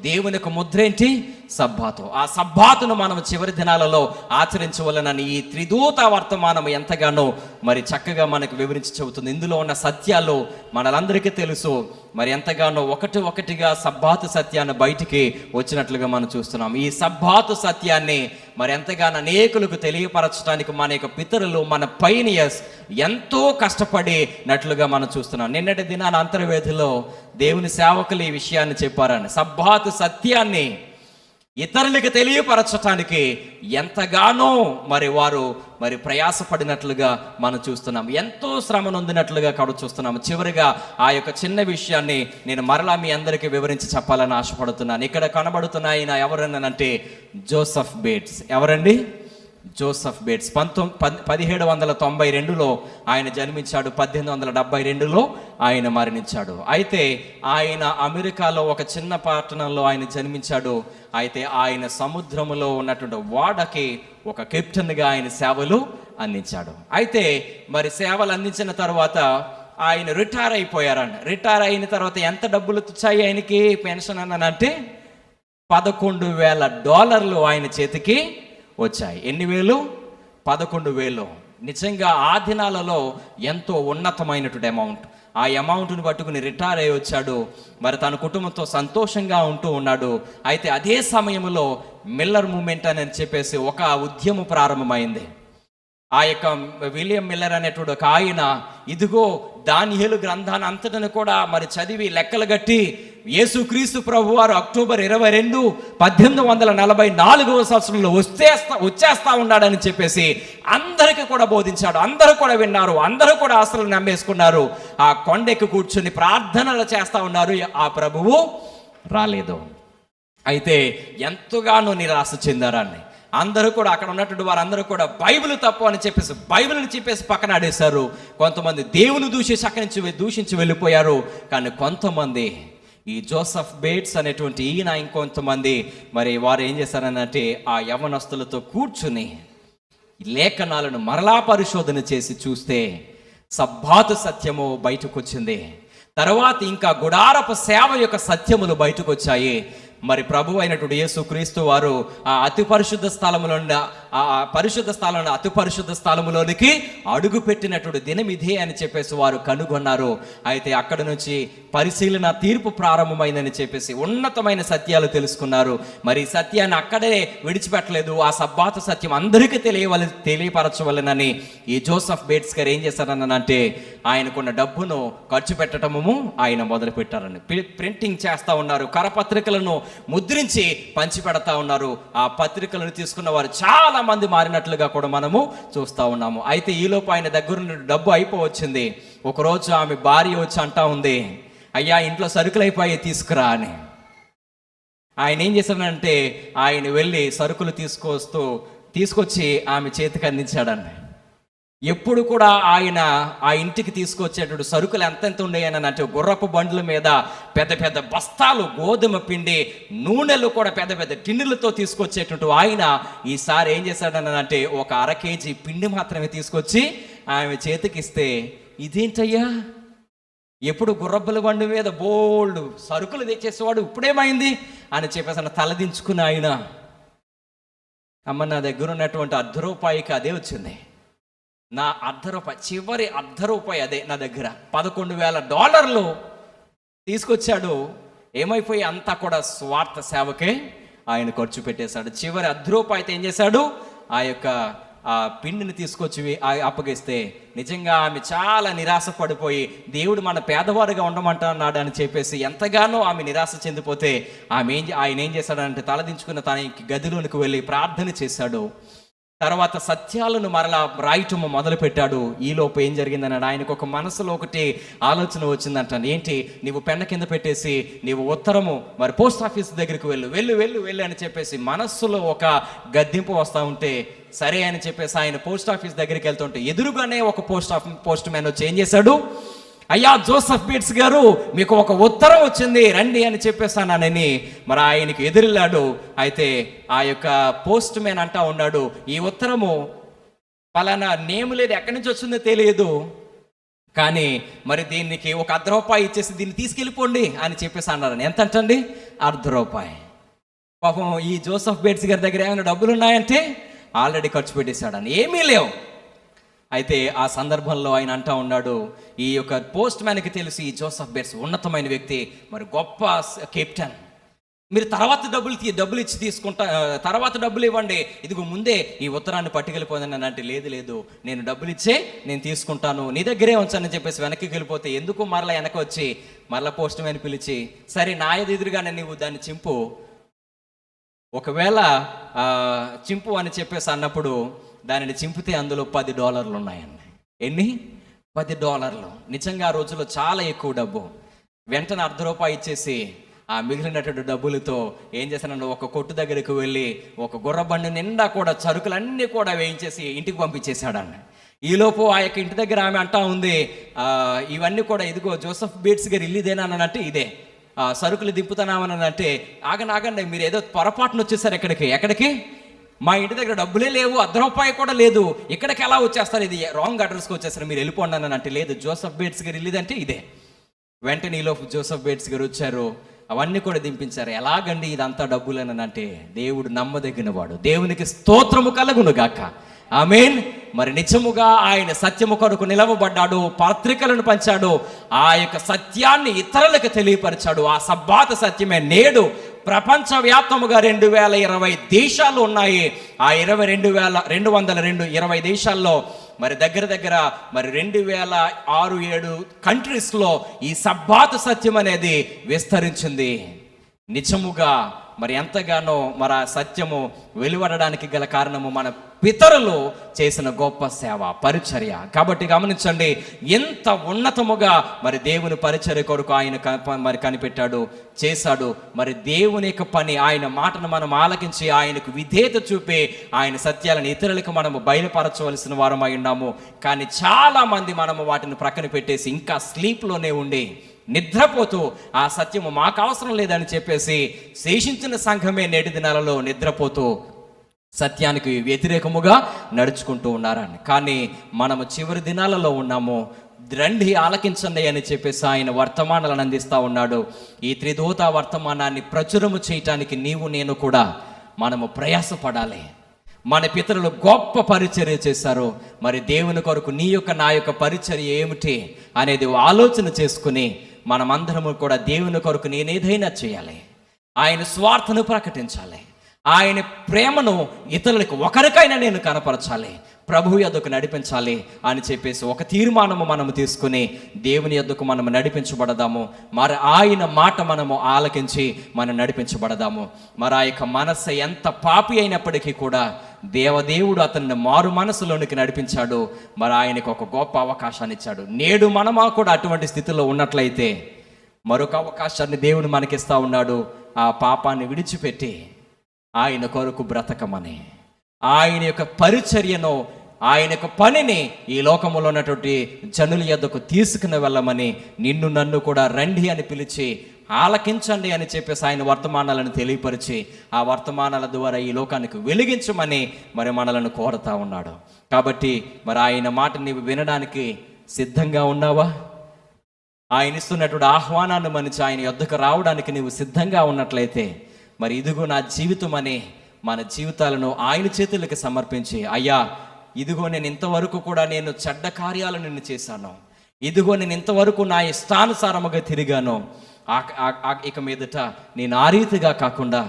దేవుని యొక్క ముద్ర ఏంటి? సబ్బాతు. ఆ సబ్బాతును మనం చివరి దినాలలో ఆచరించవలనని ఈ త్రిదూత వర్తమానం ఎంతగానో మరి చక్కగా మనకు వివరించి చెబుతుంది. ఇందులో ఉన్న సత్యాలు మనలందరికీ తెలుసు. మరి ఎంతగానో ఒకటిగా సబ్బాతు సత్యాన్ని బయటికి వచ్చినట్లుగా మనం చూస్తున్నాం. ఈ సబ్బాతు సత్యాన్ని మరి ఎంతగానో అనేకులకు తెలియపరచడానికి మన యొక్క పితరులు, మన పైనియర్స్ ఎంతో కష్టపడినట్లుగా మనం చూస్తున్నాం. నిన్నటి దినాన అంతర్వేదిలో దేవుని సేవకులు ఈ విషయాన్ని చెప్పారని, సబ్బాతు సత్యాన్ని ఇతరులకు తెలియపరచటానికి ఎంతగానో వారు ప్రయాసపడినట్లుగా మనం చూస్తున్నాం. ఎంతో శ్రమ నొందినట్లుగా కూడా చూస్తున్నాము. చివరిగా ఆ యొక్క చిన్న విషయాన్ని నేను మరలా మీ అందరికీ వివరించి చెప్పాలని ఆశపడుతున్నాను. ఇక్కడ కనబడుతున్న ఆయన ఎవరనంటే జోసెఫ్ బేట్స్. ఎవరండి? Joseph Bates. 1792లో ఆయన జన్మించాడు. 1872లో ఆయన మరణించాడు. అయితే ఆయన అమెరికాలో ఒక చిన్న పట్టణంలో ఆయన జన్మించాడు. అయితే ఆయన సముద్రములో ఉన్నటువంటి ఓడకి ఒక కెప్టెన్గా ఆయన సేవలు అందించాడు. అయితే మరి సేవలు అందించిన తర్వాత ఆయన రిటైర్ అయిపోయారండి. రిటైర్ అయిన తర్వాత ఎంత డబ్బులు వచ్చాయి ఆయనకి పెన్షన్ అనంటే $11,000 ఆయన చేతికి వచ్చాయి. ఎన్ని వేలు? 11,000. నిజంగా ఆ దినాలలో ఎంతో ఉన్నతమైనటువంటి అమౌంట్. ఆ అమౌంట్ని పట్టుకుని రిటైర్ అయ్యి వచ్చాడు. మరి తన కుటుంబంతో సంతోషంగా ఉంటూ ఉన్నాడు. అయితే అదే సమయంలో మిల్లర్ మూమెంట్ అని చెప్పేసి ఒక ఉద్యమం ప్రారంభమైంది. ఆ యొక్క విలియం మిల్లర్ అనేటువంటి ఒక ఆయన ఇదిగో దానియేలు గ్రంథాన్ని అంతటిని కూడా మరి చదివి లెక్కలు గట్టి యేసుక్రీస్తు ప్రభు వారు అక్టోబర్ 22, 1844 వచ్చేస్తా ఉన్నాడని చెప్పేసి అందరికీ కూడా బోధించాడు. అందరూ కూడా విన్నారు. అందరూ కూడా ఆశలు నమ్మేసుకున్నారు. ఆ కొండెక్కి కూర్చుని ప్రార్థనలు చేస్తా ఉన్నారు. ఆ ప్రభువు రాలేదు. అయితే ఎంతగానో నిరాశ చెందారని అందరూ కూడా, అక్కడ ఉన్నటువంటి వారందరూ కూడా బైబిల్ తప్పు అని చెప్పేసి బైబిల్ని చెప్పేసి పక్కన ఆడేశారు. కొంతమంది దేవుని దూషించి వెళ్ళిపోయారు. కానీ కొంతమంది ఈ జోసెఫ్ బేట్స్ అనేటువంటి ఈయన ఇంకొంతమంది మరి వారు ఏం చేశారనంటే ఆ యవనస్తులతో కూర్చుని లేఖనాలను మరలా పరిశోధన చేసి చూస్తే సబ్బాతు సత్యము బయటకు వచ్చింది. తర్వాత ఇంకా గుడారపు సేవ యొక్క సత్యములు బయటకు వచ్చాయి. మరి ప్రభు అయినటువంటి యేసుక్రీస్తు వారు ఆ అతి పరిశుద్ధ స్థలములో అతి పరిశుద్ధ స్థలములోనికి అడుగు పెట్టినటువంటి దినం ఇదే అని చెప్పేసి వారు కనుగొన్నారు. అయితే అక్కడ నుంచి పరిశీలన తీర్పు ప్రారంభమైందని చెప్పేసి ఉన్నతమైన సత్యాలు తెలుసుకున్నారు. మరి సత్యాన్ని అక్కడే విడిచిపెట్టలేదు. ఆ సబ్బాతు సత్యం అందరికీ తెలియపరచవలనని ఈ జోసెఫ్ బేట్స్ గారు ఏం చేశారనంటే ఆయనకున్న డబ్బును ఖర్చు పెట్టడము ఆయన మొదలు పెట్టారని ప్రింటింగ్ చేస్తూ ఉన్నారు. కరపత్రికలను ముద్రించి పంచి పెడతా ఉన్నారు. ఆ పత్రికలను తీసుకున్న వారు చాలా మంది మారినట్లుగా కూడా మనము చూస్తూ ఉన్నాము. అయితే ఈలోపు ఆయన దగ్గర డబ్బు అయిపోవచ్చింది. ఒకరోజు ఆమె భార్య వచ్చి అంటా ఉంది, అయ్యా ఇంట్లో సరుకులు అయిపోయి తీసుకురా అని. ఆయన ఏం చేశాడంటే ఆయన వెళ్ళి సరుకులు తీసుకొచ్చి ఆమె చేతికి అందించాడండి. ఎప్పుడు కూడా ఆయన ఆ ఇంటికి తీసుకొచ్చేటప్పుడు సరుకులు ఎంతెంత ఉండేయని అంటే గుర్రపు బండ్ల మీద పెద్ద పెద్ద బస్తాలు గోధుమ పిండి, నూనెలు కూడా పెద్ద పెద్ద టిన్నులతో తీసుకొచ్చేటట్టు ఆయన ఈసారి ఏం చేశాడని అంటే ఒక 1/2 కేజీ పిండి మాత్రమే తీసుకొచ్చి ఆమె చేతికిస్తే, ఇదేంటయ్యా ఎప్పుడు గుర్రపుల బండి మీద బోల్డ్ సరుకులు తెచ్చేసేవాడు ఇప్పుడేమైంది అని చెప్పేసి తలదించుకుని ఆయన, అమ్మ నా దగ్గర ఉన్నటువంటి ₹1 అదే వచ్చింది. నా ₹1 చివరి ₹1 అదే నా దగ్గర. $11,000 తీసుకొచ్చాడు. ఏమైపోయి అంతా కూడా స్వార్థ సేవకే ఆయన ఖర్చు పెట్టేశాడు. చివరి ₹1 అయితే ఏం చేశాడు, ఆ యొక్క ఆ పిండిని తీసుకొచ్చి అప్పగిస్తే నిజంగా ఆమె చాలా నిరాశ పడిపోయి దేవుడు మన పేదవారుగా ఉండమంటున్నాడు అని చెప్పేసి ఎంతగానో ఆమె నిరాశ చెందిపోతే ఆయన ఏం చేశాడంటే తలదించుకున్న తన గదిలోనికి వెళ్ళి ప్రార్థన చేశాడు. తర్వాత సత్యాలను మరలా రాయటం మొదలు పెట్టాడు. ఈలోపు ఏం జరిగిందని ఆయనకు ఒక మనసులో ఒకటి ఆలోచన వచ్చిందంట. ఏంటి, నీవు పెన్న కింద పెట్టేసి నీవు ఉత్తరము మరి పోస్ట్ ఆఫీస్ దగ్గరికి వెళ్ళు అని చెప్పేసి మనస్సులో ఒక గద్దింపు వస్తూ ఉంటే సరే అని చెప్పేసి ఆయన పోస్ట్ ఆఫీస్ దగ్గరికి వెళ్తుంటే ఎదురుగానే ఒక పోస్ట్ మ్యాన్ వచ్చి ఏం చేశాడు, అయ్యా జోసెఫ్ బేట్స్ గారు మీకు ఒక ఉత్తరం వచ్చింది రండి అని చెప్పేసానని మరి ఆయనకి ఎదురెళ్ళాడు. అయితే ఆ యొక్క పోస్ట్ మ్యాన్ అంటా ఉన్నాడు, ఈ ఉత్తరము పలానా నేమ్ లేదు, ఎక్కడి నుంచి వచ్చిందో తెలియదు, కానీ మరి దీనికి ఒక ₹1 ఇచ్చేసి దీన్ని తీసుకెళ్ళిపోండి అని చెప్పేసి అన్నారని. ఎంత అంటండి? ₹1. పాపం ఈ జోసెఫ్ బేట్స్ గారి దగ్గర ఏమైనా డబ్బులు ఉన్నాయంటే ఆల్రెడీ ఖర్చు పెట్టేశాడని, ఏమీ లేవు. అయితే ఆ సందర్భంలో ఆయన అంటా ఉన్నాడు, ఈ యొక్క పోస్ట్ మ్యాన్కి తెలిసి ఈ జోసెఫ్ బేట్స్ ఉన్నతమైన వ్యక్తి, మరి గొప్ప కెప్టెన్, మీరు తర్వాత డబ్బులు ఇచ్చి తీసుకుంటా, తర్వాత డబ్బులు ఇవ్వండి, ఇదిగో ముందే ఈ ఉత్తరాన్ని పట్టుకెళ్ళిపోదని అంటే, లేదు నేను డబ్బులు ఇచ్చే నేను తీసుకుంటాను, నీ దగ్గరే ఉంచానని చెప్పేసి వెనక్కి వెళ్ళిపోతే, ఎందుకు మరలా వెనక వచ్చి మరలా పోస్ట్ మ్యాన్ పిలిచి, సరే నా ఎదురుగానే నీవు దాన్ని చింపు, ఒకవేళ చింపు అని చెప్పేసి అన్నప్పుడు దానిని చింపితే అందులో $10 ఉన్నాయండి. ఎన్ని? $10. నిజంగా ఆ రోజుల్లో చాలా ఎక్కువ డబ్బు. వెంటనే ₹1 ఇచ్చేసి ఆ మిగిలినటువంటి డబ్బులతో ఏం చేశానంటే ఒక కొట్టు దగ్గరికి వెళ్ళి ఒక గుర్రబండి నిండా కూడా సరుకులన్నీ కూడా వేయించేసి ఇంటికి పంపించేశాడండి. ఈలోపు ఆ యొక్క ఇంటి దగ్గర ఆమె అంటా ఉంది, ఇవన్నీ కూడా ఇదిగో జోసెఫ్ బేట్స్ గారి ఇల్లు ఇదేనా అని అంటే, ఇదే. సరుకులు దింపుతున్నామని అంటే, ఆగండి మీరు ఏదో పొరపాటున వచ్చేసారు ఎక్కడికి మా ఇంటి దగ్గర డబ్బులే లేవు, ₹1 కూడా లేదు, ఇక్కడికి ఎలా వచ్చేస్తారు, ఇది రాంగ్ అడ్రస్కి వచ్చేస్తారు, మీరు వెళ్ళిపోండి అని అంటే, లేదు జోసెఫ్ బేట్స్ గారు ఇల్లుదంటే ఇదే. వెంటనే ఈలోపు జోసెఫ్ బేట్స్ గారు వచ్చారు, అవన్నీ కూడా దింపించారు. ఎలాగండి ఇదంతా డబ్బులని అంటే, దేవుడు నమ్మదగిన వాడు, దేవునికి స్తోత్రము కలుగును గాక, ఆమేన్. మరి నిజముగా ఆయన సత్యము కొరకు నిలవబడ్డాడు, పత్రికలను పంచాడు, ఆ యొక్క సత్యాన్ని ఇతరులకు తెలియపరిచాడు. ఆ సబ్బాతు సత్యమే నేడు ప్రపంచవ్యాప్తముగా 2020 దేశాలు ఉన్నాయి. ఆ 20 దేశాల్లో మరి దగ్గర మరి 2006-7 కంట్రీస్లో ఈ సబ్బాతు సత్యం అనేది విస్తరించింది. నిజముగా మరి ఎంతగానో మరి ఆ సత్యము వెలువడడానికి గల కారణము మన పితరులు చేసిన గొప్ప సేవ, పరిచర్య. కాబట్టి గమనించండి, ఎంత ఉన్నతముగా మరి దేవుని పరిచర్య కొరకు ఆయన మరి కనిపెట్టాడు, చేశాడు. మరి దేవుని యొక్క పని, ఆయన మాటను మనం ఆలకించి ఆయనకు విధేయత చూపి ఆయన సత్యాలను ఇతరులకు మనము బయలుపరచవలసిన వారమై ఉన్నాము. కానీ చాలా మంది మనము వాటిని ప్రక్కన పెట్టేసి ఇంకా స్లీప్లోనే ఉండి నిద్రపోతూ ఆ సత్యము మాకు అవసరం లేదని చెప్పేసి శేషించిన సంఘమే నేటి దినాలలో నిద్రపోతూ సత్యానికి వ్యతిరేకముగా నడుచుకుంటూ ఉన్నారని. కానీ మనము చివరి దినాలలో ఉన్నాము. రండి ఆలకించండి అని చెప్పేసి ఆయన వర్తమానాలను అందిస్తూ ఉన్నాడు. ఈ త్రిదూత వర్తమానాన్ని ప్రచురము చేయటానికి నీవు నేను కూడా మనము ప్రయాసపడాలి. మన పితరులు గొప్ప పరిచర్య చేశారు. మరి దేవుని కొరకు నీ యొక్క నా యొక్క పరిచర్య ఏమిటి అనేది ఆలోచన చేసుకుని మనమందరము కూడా దేవుని కొరకు నేనేదైనా చేయాలి, ఆయన స్వార్థను ప్రకటించాలి, ఆయన ప్రేమను ఇతరులకు ఒకరికైనా నేను కనపరచాలి, ప్రభు యొద్దకు నడిపించాలి అని చెప్పేసి ఒక తీర్మానము మనము తీసుకుని దేవుని యొద్దకు మనము నడిపించబడదాము. మరి ఆయన మాట మనము ఆలకించి మనం నడిపించబడదాము. మరి ఆ యొక్క మనస్సు ఎంత పాపి అయినప్పటికీ కూడా దేవదేవుడు అతన్ని మారు మనసులోనికి నడిపించాడు. మరి ఆయనకు ఒక గొప్ప అవకాశాన్ని ఇచ్చాడు. నేడు మనమా కూడా అటువంటి స్థితిలో ఉన్నట్లయితే మరొక అవకాశాన్ని దేవుడు మనకిస్తా ఉన్నాడు. ఆ పాపాన్ని విడిచిపెట్టి ఆయన కొరకు బ్రతకమని, ఆయన యొక్క పరిచర్యను, ఆయన యొక్క పనిని ఈ లోకములో ఉన్నటువంటి జనుల యొద్దకు తీసుకుని వెళ్ళమని, నిన్ను నన్ను కూడా రండి అని పిలిచి ఆలకించండి అని చెప్పేసి ఆయన వర్తమానాలను తెలియపరిచి ఆ వర్తమానాల ద్వారా ఈ లోకానికి వెలిగించమని మరి మనలను కోరుతా ఉన్నాడు. కాబట్టి మరి ఆయన మాట నీవు వినడానికి సిద్ధంగా ఉన్నావా? ఆయన ఇస్తున్నటువంటి ఆహ్వానాన్ని మనిషి ఆయన యొద్దకు రావడానికి నీవు సిద్ధంగా ఉన్నట్లయితే మరి ఇదిగో నా జీవితం అని మన జీవితాలను ఆయన చేతులకు సమర్పించి, అయ్యా ఇదిగో నేను ఇంతవరకు కూడా నేను చెడ్డ కార్యాలను నిన్ను చేశాను, ఇదిగో నేను ఇంతవరకు నా ఇష్టానుసారముగా తిరిగాను, ఇక మీదట నేను ఆ రీతిగా కాకుండా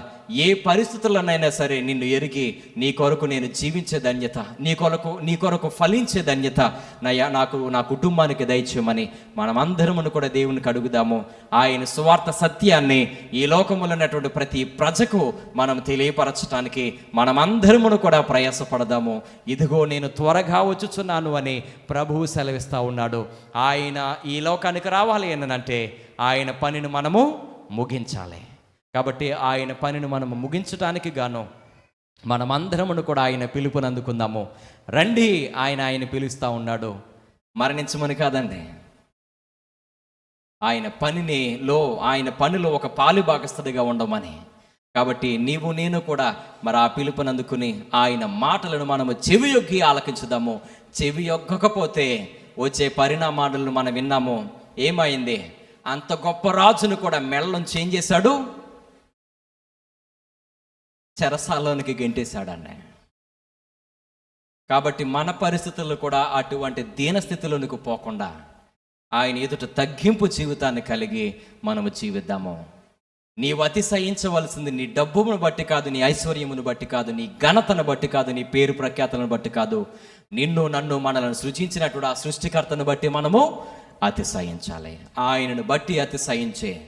ఏ పరిస్థితుల్లోనైనా సరే నిన్ను ఎరిగి నీ కొరకు నేను జీవించే ధన్యత, నీ కొరకు ఫలించే ధన్యత నాకు నా కుటుంబానికి దయచేయమని మనమందరమును కూడా దేవునికి అడుగుదాము. ఆయన సువార్త సత్యాన్ని ఈ లోకములో ఉన్నటువంటి ప్రతి ప్రజకు మనం తెలియపరచడానికి మనమందరమును కూడా ప్రయాసపడదాము. ఇదిగో నేను త్వరగా వచ్చుచున్నాను అని ప్రభువు సెలవిస్తూ ఉన్నాడు. ఆయన ఈ లోకానికి రావాలి అనంటే ఆయన పనిని మనము ముగించాలి. కాబట్టి ఆయన పనిని మనము ముగించడానికి గాను మనమందరమును కూడా ఆయన పిలుపుని అందుకుందాము. రండి, ఆయన పిలుస్తూ ఉన్నాడు. మరణించమని కాదండి, ఆయన పనిలో ఒక పాలు భాగస్థుడిగా ఉండమని. కాబట్టి నీవు నేను కూడా మరి ఆ పిలుపుని అందుకుని ఆయన మాటలను మనము చెవియొగ్గి ఆలకించుదాము. చెవియొగ్గకపోతే వచ్చే పరిణామాలను మనం విన్నాము. ఏమైంది? అంత గొప్ప రాజును కూడా మెడలను చేంజ్ చేశాడు, చెరసాలోనికి గెంటేశాడన్న. కాబట్టి మన పరిస్థితుల్లో కూడా అటువంటి దీనస్థితిలోనికి పోకుండా ఆయన ఎదుట తగ్గింపు జీవితాన్ని కలిగి మనము జీవిద్దాము. నీవు అతిశయించవలసింది నీ డబ్బును బట్టి కాదు, నీ ఐశ్వర్యమును బట్టి కాదు, నీ ఘనతను బట్టి కాదు, నీ పేరు ప్రఖ్యాతలను బట్టి కాదు. నిన్ను నన్ను మనలను సృజించినటువంటి ఆ సృష్టికర్తను బట్టి మనము అతిశయించాలి. ఆయనను బట్టి అతిశయించే,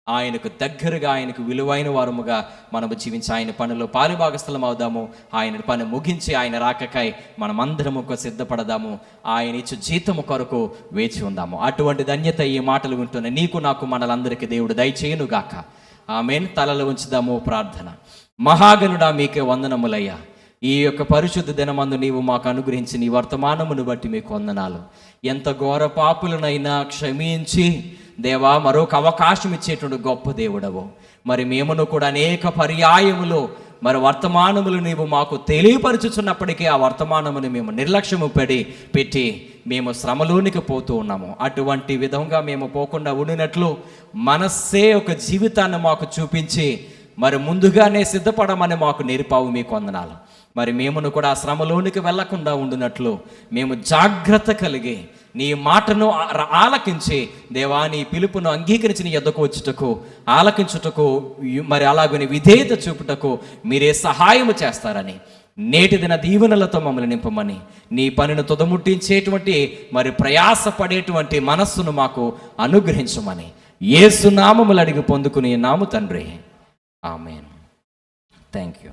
ఆయనకు దగ్గరగా, ఆయనకు విలువైన వారముగా మనము జీవించి ఆయన పనిలో పాలుభాగస్థలం అవుదాము. ఆయన పని ముగించి ఆయన రాకకై మనమందరము సిద్ధపడదాము. ఆయన ఇచ్చు జీతము కొరకు వేచి ఉందాము. అటువంటి ధన్యత ఈ మాటలు వింటున్న నీకు నాకు మనలందరికీ దేవుడు దయచేయునుగాక. ఆమేన్. తలలు ఉంచుదాము. ప్రార్థన. మహాగణుడా, మీకే వందనములయ్యా. ఈ యొక్క పరిశుద్ధ దినమందు నీవు మాకు అనుగ్రహించి నీ వర్తమానమును బట్టి మీకు వందనాలు. ఎంత ఘోర పాపులనైనా క్షమించి దేవా మరొక అవకాశం ఇచ్చేటువంటి గొప్ప దేవుడవు. మరి మేమును కూడా అనేక పర్యాయములు మరి వర్తమానములు నీవు మాకు తెలియపరచుచున్నప్పటికీ ఆ వర్తమానమును మేము నిర్లక్ష్యము పెట్టి మేము శ్రమలోనికి పోతూ ఉన్నాము. అటువంటి విధంగా మేము పోకుండా ఉండినట్లు మనస్సే ఒక జీవితాన్ని మాకు చూపించి మరి ముందుగానే సిద్ధపడమని మాకు నేర్పావు. మీకు వందనాలు. మరి మేమును కూడా ఆ శ్రమలోనికి వెళ్లకుండా ఉండినట్లు మేము జాగ్రత్త కలిగి నీ మాటను ఆలకించి దేవా నీ పిలుపును అంగీకరించి నీ యొద్దకు వచ్చుటకు, ఆలకించుటకు, మరి అలాగని విధేయత చూపుటకు మీరే సహాయము చేస్తారని, నేటి దిన దీవెనలతో మమ్మల్ని నింపమని, నీ పనిని తుదముట్టించేటువంటి మరి ప్రయాసపడేటువంటి మనస్సును మాకు అనుగ్రహించమని యేసు నామములు అడిగి పొందుకుని నాము తండ్రి. ఆమేన్. Thank you.